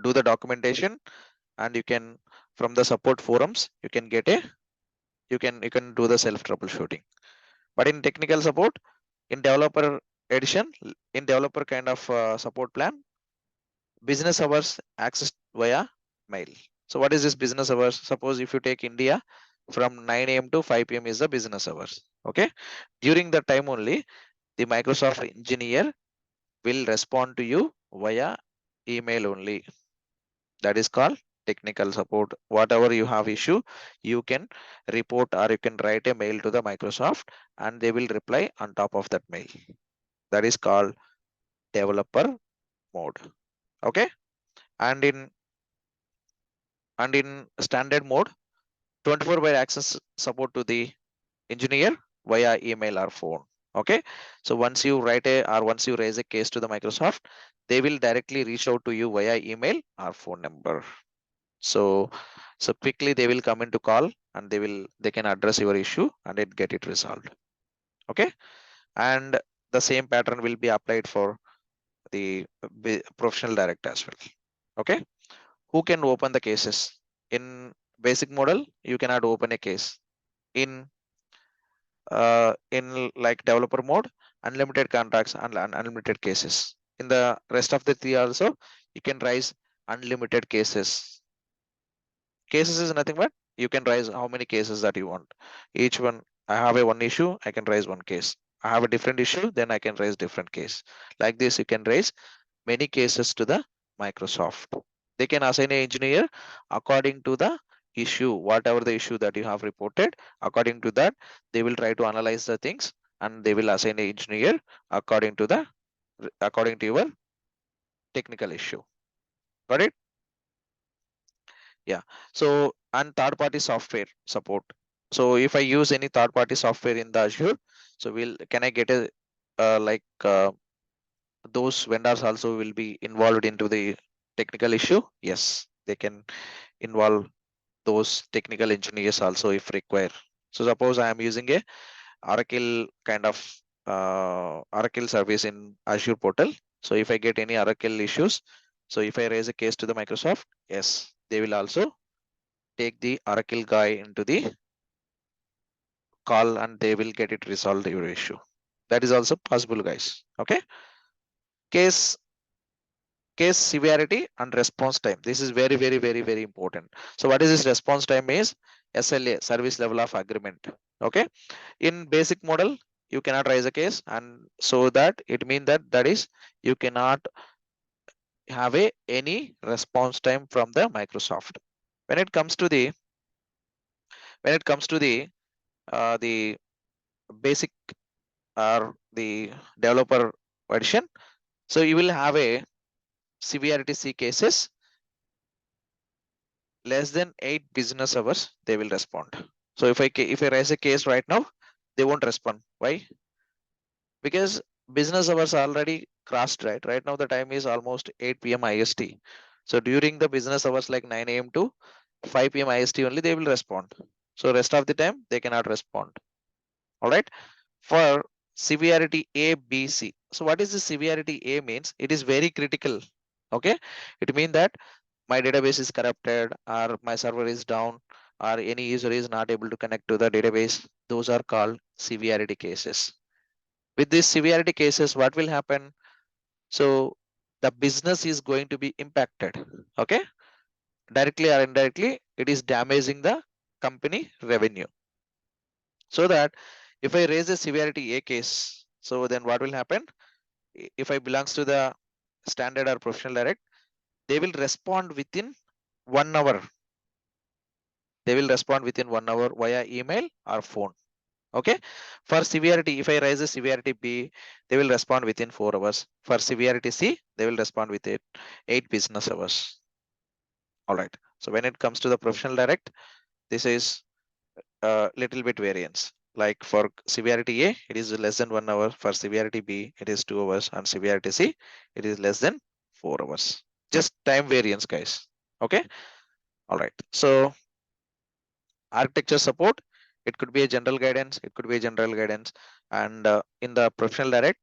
do the documentation, and you can, from the support forums, you can get a, you can do the self troubleshooting. But in technical support, in developer edition, in developer kind of support plan, business hours access via mail. So what is this business hours? Suppose if you take India, from 9 a.m. to 5 p.m. is the business hours. Okay, during the time only the Microsoft engineer will respond to you via email only. That is called technical support. Whatever you have issue, you can report or you can write a mail to the Microsoft and they will reply on top of that mail. That is called developer mode. Okay, and in standard mode, 24 by access support to the engineer via email or phone. Okay, so once you write a, or once you raise a case to the Microsoft, they will directly reach out to you via email or phone number. So quickly they will come into call and they can address your issue and get it resolved. Okay, and the same pattern will be applied for the professional director as well. Okay, who can open the cases? In basic model, you cannot open a case. In like developer mode, unlimited contracts and unlimited cases. In the rest of the three also, you can raise unlimited cases. Cases is nothing but you can raise how many cases that you want. Each one, I have a one issue, I can raise one case. I have a different issue, then I can raise different case. Like this, you can raise many cases to the Microsoft. They can assign an engineer according to the issue, whatever the issue that you have reported. According to that, they will try to analyze the things and they will assign an engineer according to the according to your technical issue. Got it? Yeah. So, and third party software support. So if I use any third party software in the Azure, so can I get a those vendors also will be involved into the technical issue? Yes, they can involve those technical engineers also if required. So suppose I am using a Oracle kind of Oracle service in Azure portal. So if I get any Oracle issues, so if I raise a case to the Microsoft, yes, they will also take the Oracle guy into the call and they will get it resolved your issue. That is also possible, guys. Okay. Case severity and response time. This is very, very, very, very important. So what is this response time is? SLA, service level of agreement. Okay. In basic model, you cannot raise a case, and so that it means that is you cannot have any response time from the Microsoft. When it comes to the the basic or the developer version, so you will have a severity C cases less than 8 business hours they will respond. So if I raise a case right now, they won't respond. Why? Because business hours are already crossed, right now the time is almost 8 p.m. IST. So during the business hours like 9 a.m. to 5 p.m. IST only they will respond. So rest of the time they cannot respond. All right. For severity A, B, C. So what is the severity A means? It is very critical. Okay. It means that my database is corrupted or my server is down or any user is not able to connect to the database. Those are called severity cases. With these severity cases, what will happen? So the business is going to be impacted. Okay. Directly or indirectly, it is damaging the company revenue. So that if I raise a severity A case, so then what will happen? If I belongs to the standard or professional direct, they will respond within 1 hour. They will respond within 1 hour via email or phone. Okay, for severity, if I raise a severity B, they will respond within 4 hours. For severity C, they will respond within 8 business hours. All right. So when it comes to the professional direct, this is a little bit variance. Like for severity A, it is less than 1 hour. For severity B, it is 2 hours, and severity C, it is less than 4 hours. Just time variance, guys. Okay. All right. So architecture support, it could be a general guidance, it could be a general guidance, and in the professional direct,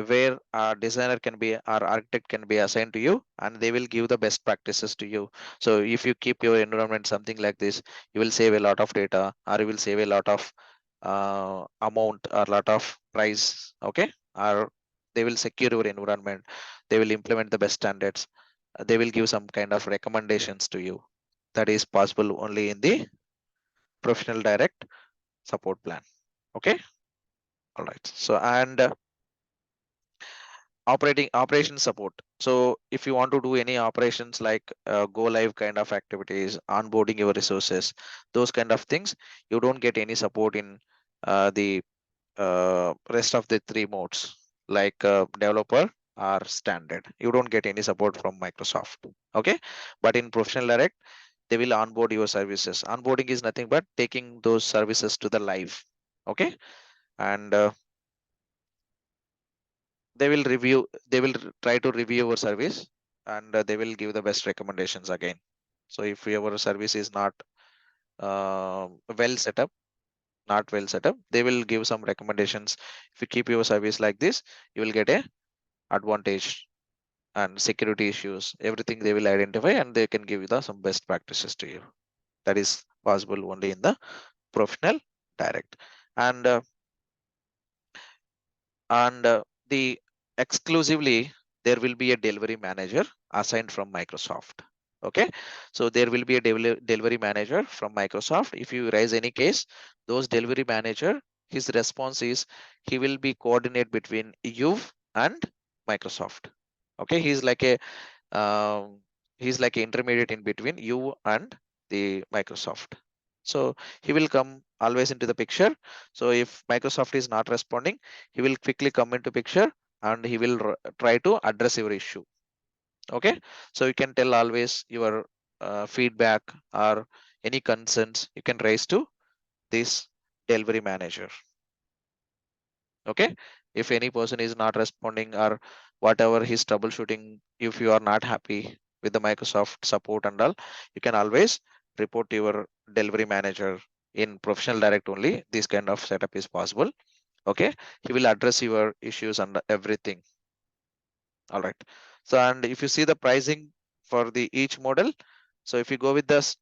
where a designer can be or architect can be assigned to you, and they will give the best practices to you. So if you keep your environment something like this, you will save a lot of data, or you will save a lot of amount or lot of price. Okay, or they will secure your environment, they will implement the best standards, they will give some kind of recommendations to you. That is possible only in the professional direct support plan. Okay. All right. So and operation support. So if you want to do any operations like go live kind of activities, onboarding your resources, those kind of things, you don't get any support in the rest of the 3 modes like developer or standard. You don't get any support from Microsoft. Okay, but in professional direct, they will onboard your services. Onboarding is nothing but taking those services to the live. Okay, and they will try to review your service, and they will give the best recommendations again. So if your service is not well set up, they will give some recommendations. If you keep your service like this, you will get a advantage, and security issues, everything they will identify, and they can give you the some best practices to you. That is possible only in the professional direct. And the exclusively, there will be a delivery manager assigned from Microsoft. Okay, so there will be a delivery manager from Microsoft. If you raise any case, those delivery manager, his response is he will be coordinate between you and Microsoft. Okay, he's like an intermediate in between you and the Microsoft. So he will come always into the picture. So if Microsoft is not responding, he will quickly come into picture, and he will try to address your issue. Okay, so you can tell always your feedback or any concerns you can raise to this delivery manager. Okay, if any person is not responding or whatever his troubleshooting, if you are not happy with the Microsoft support and all, you can always report to your delivery manager. In professional direct only this kind of setup is possible. Okay, he will address your issues and everything. All right, so and if you see the pricing for the each model, so if you go with this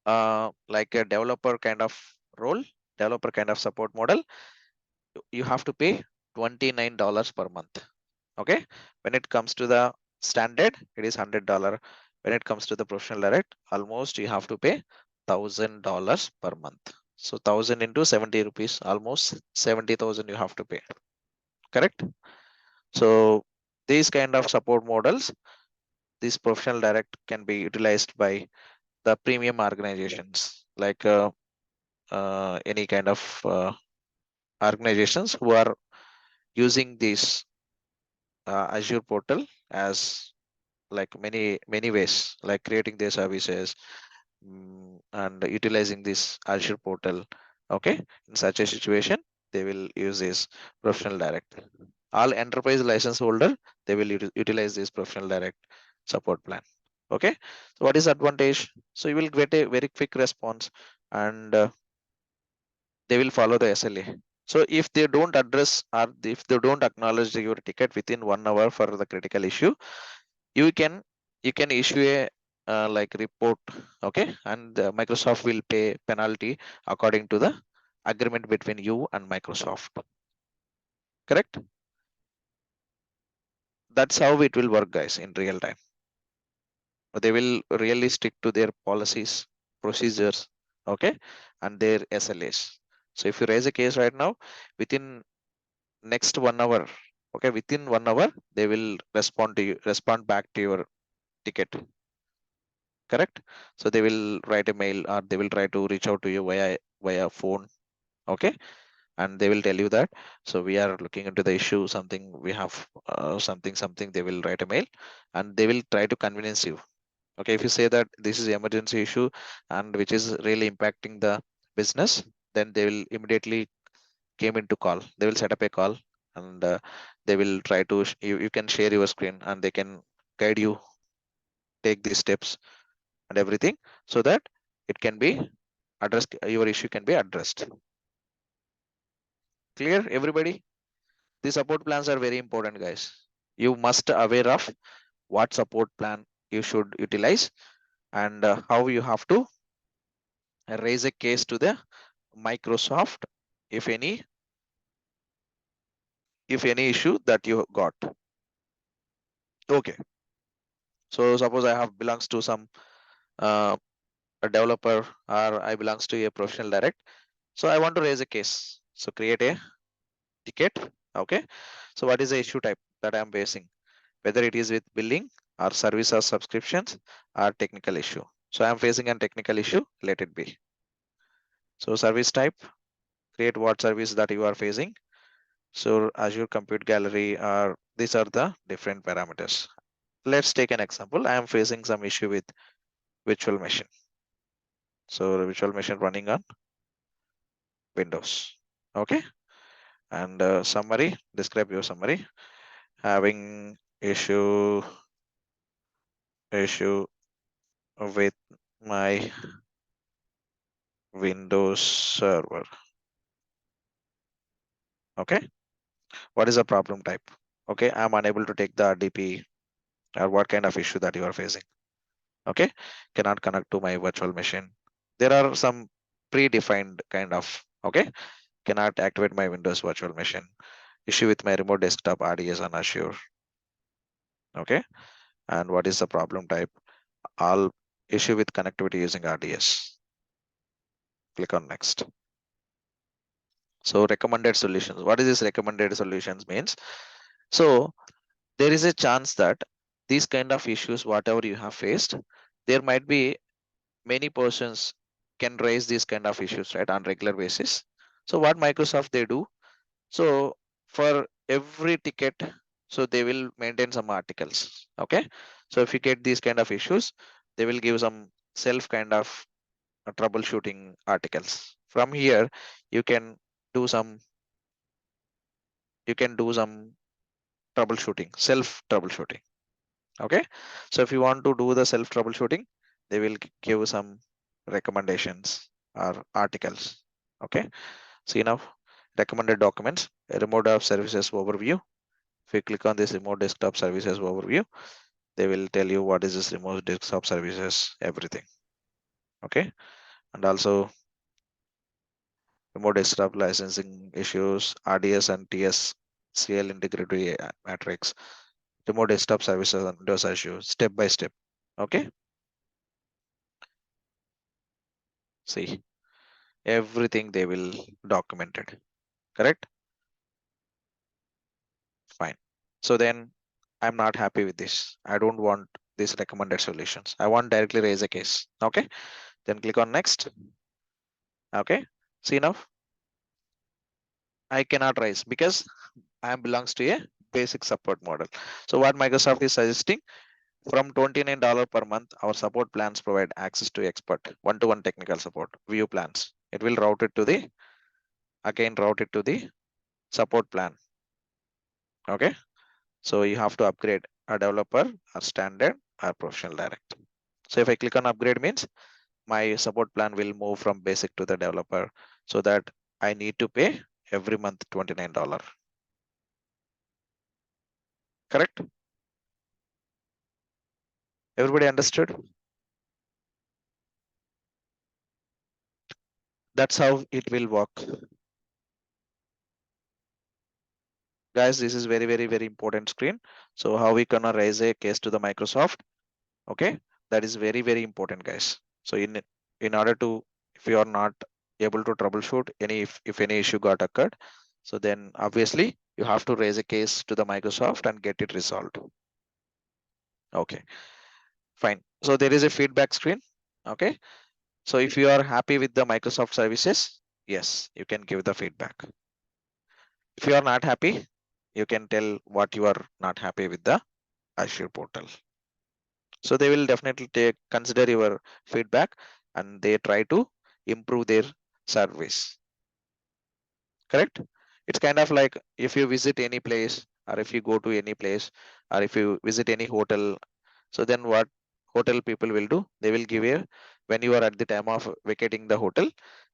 like a developer kind of role, developer kind of support model, you have to pay $29 per month. Okay, when it comes to the standard, it is $100. When it comes to the professional direct, almost you have to pay $1,000 per month. So 1,000 into 70 rupees, almost 70,000 you have to pay. Correct. So these kind of support models, this professional direct can be utilized by the premium organizations like any kind of organizations who are using this Azure portal as like many ways, like creating their services, and utilizing this Azure portal. Okay, in such a situation, they will use this professional direct. All enterprise license holder, they will utilize this professional direct support plan. Okay, so what is advantage? So you will get a very quick response, and they will follow the SLA. So if they don't address or if they don't acknowledge your ticket within 1 hour for the critical issue, you can issue a like report. Okay, and Microsoft will pay penalty according to the agreement between you and Microsoft. Correct. That's how it will work, guys, in real time. They will really stick to their policies, procedures, okay, and their SLAs. So if you raise a case right now, within next 1 hour, okay, within 1 hour, they will respond back to your ticket. Correct. So they will write a mail, or they will try to reach out to you via phone, Okay, and they will tell you that, so we are looking into the issue, something we have something, they will write a mail and they will try to convince you. Okay, if you say that this is emergency issue and which is really impacting the business, then they will immediately came into call, they will set up a call, and they will try to you can share your screen and they can guide you, take these steps and everything, so that it can be addressed, your issue can be addressed. Clear, everybody? The support plans are very important, guys. You must aware of what support plan you should utilize, and how you have to raise a case to the Microsoft if any issue that you got. Okay, so suppose I have belongs to some a developer, or I belongs to a professional direct, so I want to raise a case, so create a ticket. Okay, so what is the issue type that I am facing, whether it is with billing or service or subscriptions or technical issue. So I am facing a technical issue, let it be. So service type, create what service that you are facing. So Azure Compute Gallery, are these are the different parameters. Let's take an example. I am facing some issue with virtual machine. So the virtual machine running on Windows. Okay, and summary, describe your summary. Having issue with my Windows server. Okay, what is the problem type? Okay, I'm unable to take the DP, or what kind of issue that you are facing. Okay, cannot connect to my virtual machine. There are some predefined kind of, okay, cannot activate my Windows virtual machine. Issue with my remote desktop RDS on Azure. Okay, and what is the problem type? All issue with connectivity using RDS. Click on next. So recommended solutions. What is this recommended solutions means? So there is a chance that these kind of issues, whatever you have faced, there might be many persons can raise these kind of issues, right, on regular basis. So what Microsoft they do, so for every ticket, so they will maintain some articles. Okay, so if you get these kind of issues, they will give some self kind of troubleshooting articles. From here you can do some troubleshooting, self troubleshooting. Okay, so if you want to do the self troubleshooting, they will give some recommendations or articles. Okay, see now, recommended documents, a remote app services overview. If you click on this remote desktop services overview, they will tell you what is this remote desktop services, everything. Okay, and also remote desktop licensing issues, RDS and TSCL integrity matrix, remote desktop services on Windows Azure, step by step. Okay, see, everything they will document it. Correct? Fine. So then I'm not happy with this. I don't want these recommended solutions. I want directly raise a case. Okay, then click on next. Okay, see now, I cannot raise because I belongs to a basic support model. So what Microsoft is suggesting, from $29 per month, our support plans provide access to expert one-to-one technical support, view plans. It will route it to the, again route it to the support plan. Okay, so you have to upgrade a developer, a standard, or professional direct. So if I click on upgrade means my support plan will move from basic to the developer, so that I need to pay every month $29. Correct? Everybody understood? That's how it will work. Guys, this is very important screen. So how we gonna raise a case to the Microsoft? Okay, that is very important, guys. So in order to, if you are not able to troubleshoot any, if any issue got occurred, so then obviously you have to raise a case to the Microsoft and get it resolved. Okay, fine. So there is a feedback screen. Okay, so if you are happy with the Microsoft services, Yes, you can give the feedback. If you are not happy, you can tell what you are not happy with the Azure portal. So they will definitely consider your feedback and they try to improve their service. Correct? It's kind of like if you visit any place or if you go to any place or if you visit any hotel, so then what hotel people will do, they will give a, when you are at the time of vacating the hotel,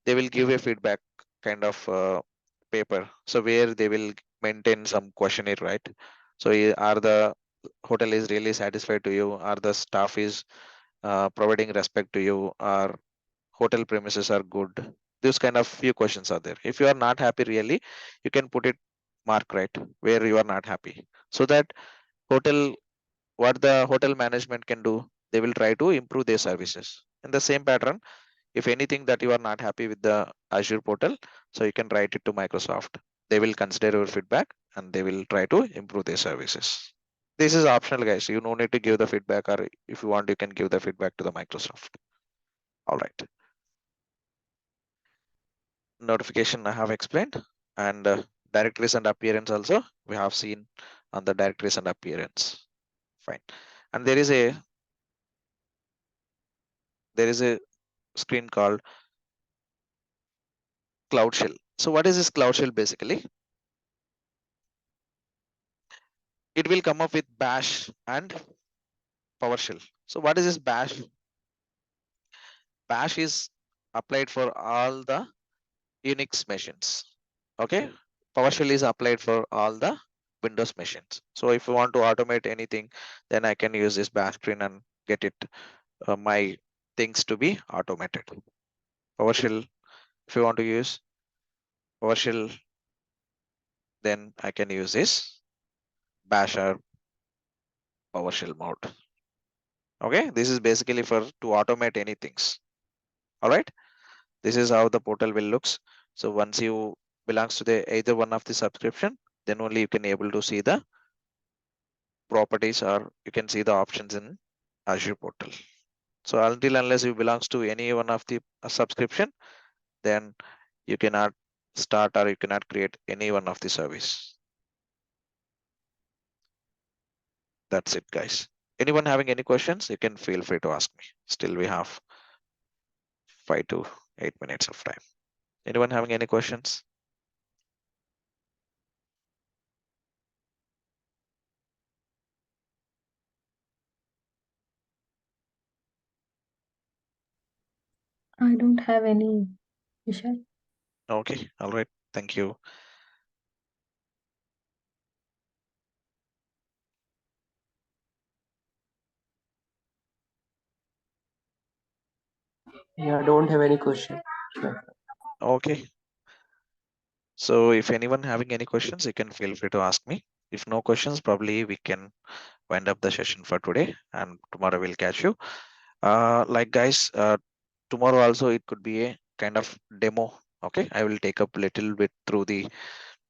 they will give a feedback kind of paper, so where they will maintain some questionnaire, right? So are the hotel is really satisfied to you, are the staff is providing respect to you, or hotel premises are good? Those kind of few questions are there. If you are not happy really, you can put it mark right where you are not happy, so that hotel, what the hotel management can do, they will try to improve their services in the same pattern. If anything that you are not happy with the Azure portal, so you can write it to Microsoft. They will consider your feedback and they will try to improve their services. This is optional, guys. You no need to give the feedback, or if you want, you can give the feedback to the Microsoft. All right. Notification I have explained, and directories and appearance also we have seen on the directories and appearance. Fine. And there is a screen called Cloud Shell. So what is this Cloud Shell basically? It will come up with Bash and PowerShell. So what is this Bash? Bash is applied for all the Unix machines. Okay. PowerShell is applied for all the Windows machines. So if you want to automate anything, then I can use this Bash screen and get it my things to be automated. PowerShell, if you want to use PowerShell, then I can use this Bash or PowerShell mode. Okay, this is basically for to automate any things. All right, this is how the portal will looks. So once you belongs to the either one of the subscription, then only you can able to see the properties or you can see the options in Azure portal. So until unless you belongs to any one of the subscription, then you cannot start or you cannot create any one of the service. That's it, guys. Anyone having any questions, you can feel free to ask me. Still we have 5 to 8 minutes of time. Anyone having any questions? I don't have any, Vishal. Okay, all right. Thank you. Yeah, don't have any question. Sure. Okay. So if anyone having any questions, you can feel free to ask me. If no questions, probably we can wind up the session for today and tomorrow we'll catch you. Like guys, tomorrow also it could be a kind of demo. Okay, I will take up little bit through the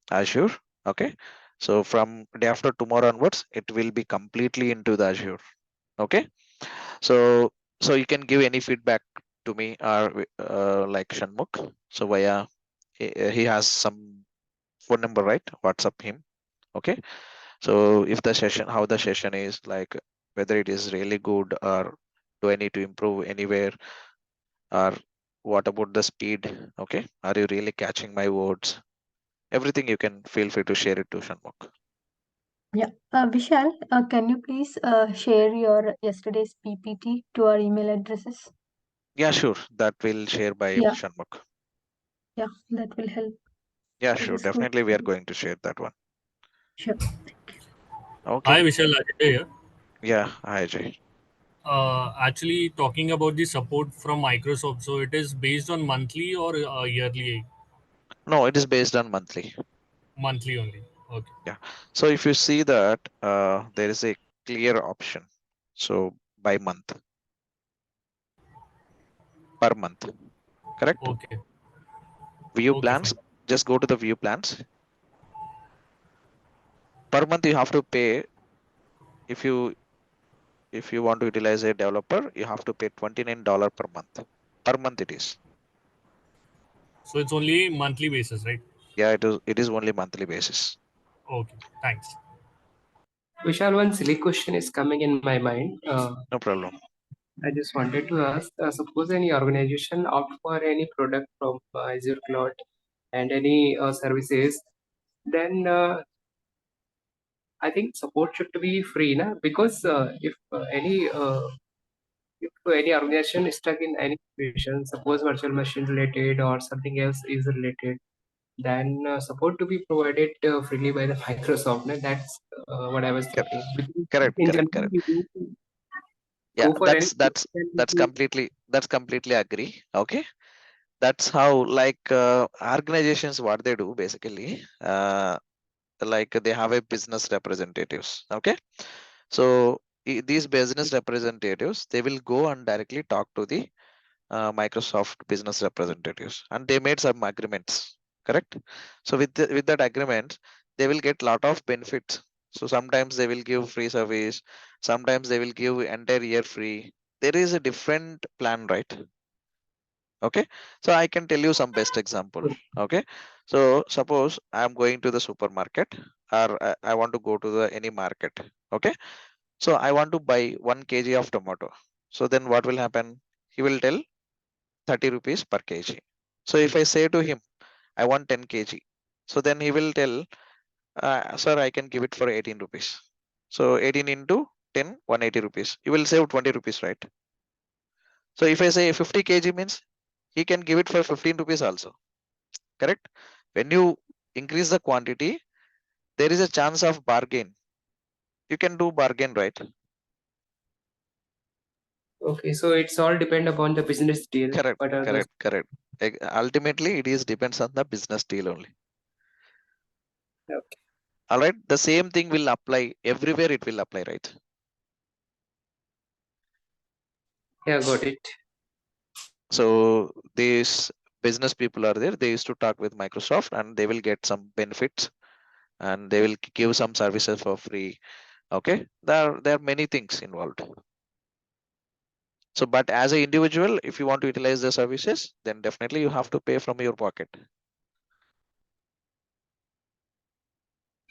Azure. Okay, so from day after tomorrow onwards, it will be completely into the Azure. Okay, so you can give any feedback to me or like Shanmugh. So via he has some phone number, right? WhatsApp him. Okay, so if the session, how the session is like, whether it is really good or do I need to improve anywhere, or what about the speed? Okay, are you really catching my words? Everything you can feel free to share it to Shanmugh. Yeah. Vishal, can you please share your yesterday's PPT to our email addresses? Yeah, sure. That will share by Yeah, Shanmugh. yeah, that will help. Yeah, I sure. just go. Definitely, we are going to share that one. Sure. Okay. Hi, Vishal, Ajay here. Yeah, hi Jay. Actually, talking about the support from Microsoft, so it is based on monthly or yearly? No, it is based on monthly. Monthly only. Okay. Yeah. So if you see that there is a clear option. So by month, per month, correct? Okay. View Okay, plans, fine. just go to the view plans. Per month you have to pay. If you want to utilize a developer, you have to pay $29 per month. Per month it is. So it's only monthly basis, right? Yeah, it is only monthly basis. Okay, thanks. Vishal, one silly question is coming in my mind. No problem. I just wanted to ask, suppose any organization opt for any product from Azure Cloud and any services, then I think support should be free, na? Because if any organization is stuck in any situation, suppose virtual machine related or something else is related, then support to be provided freely by the Microsoft. Na? That's what I was Correct, thinking. Because correct, in correct, general, correct. we need to Yeah, go for any. that's completely agree. Okay. That's how like organizations what they do basically like they have a business representatives. Okay. So these business representatives, they will go and directly talk to the Microsoft business representatives, and they made some agreements, correct? So with that agreement, they will get lot of benefits. So sometimes they will give free service, sometimes they will give entire year free. There is a different plan, right? Okay, so I can tell you some best example. Okay, so suppose I'm going to the supermarket, or I want to go to the any market. Okay, so I want to buy 1 kg of tomato. So then what will happen? He will tell 30 rupees per kg. So if I say to him, I want 10 kg. So then he will tell, sir, I can give it for 18 rupees. So 18 into 10, 180 rupees. You will save 20 rupees, right? So if I say 50 kg means he can give it for 15 rupees also, correct? When you increase the quantity, there is a chance of bargain. You can do bargain, right? Okay, so it's all depend upon the business deal. Correct, What are the correct, correct. Ultimately, it is depends on the business deal only. okay. All right, the same thing will apply everywhere. It will apply, right? Yeah, got it. So these business people are there. They used to talk with Microsoft, and they will get some benefits, and they will give some services for free. Okay, there are many things involved. So, but as an individual, if you want to utilize the services, then definitely you have to pay from your pocket.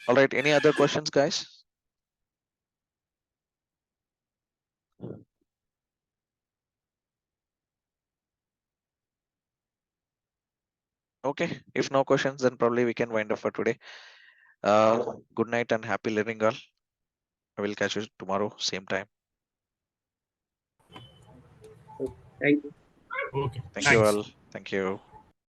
All right, any other questions, guys? Okay, if no questions, then probably we can wind up for today. Good night and happy learning, all. I will catch you tomorrow, same time. Thank you. Okay, Thank you thanks. all. Thank you.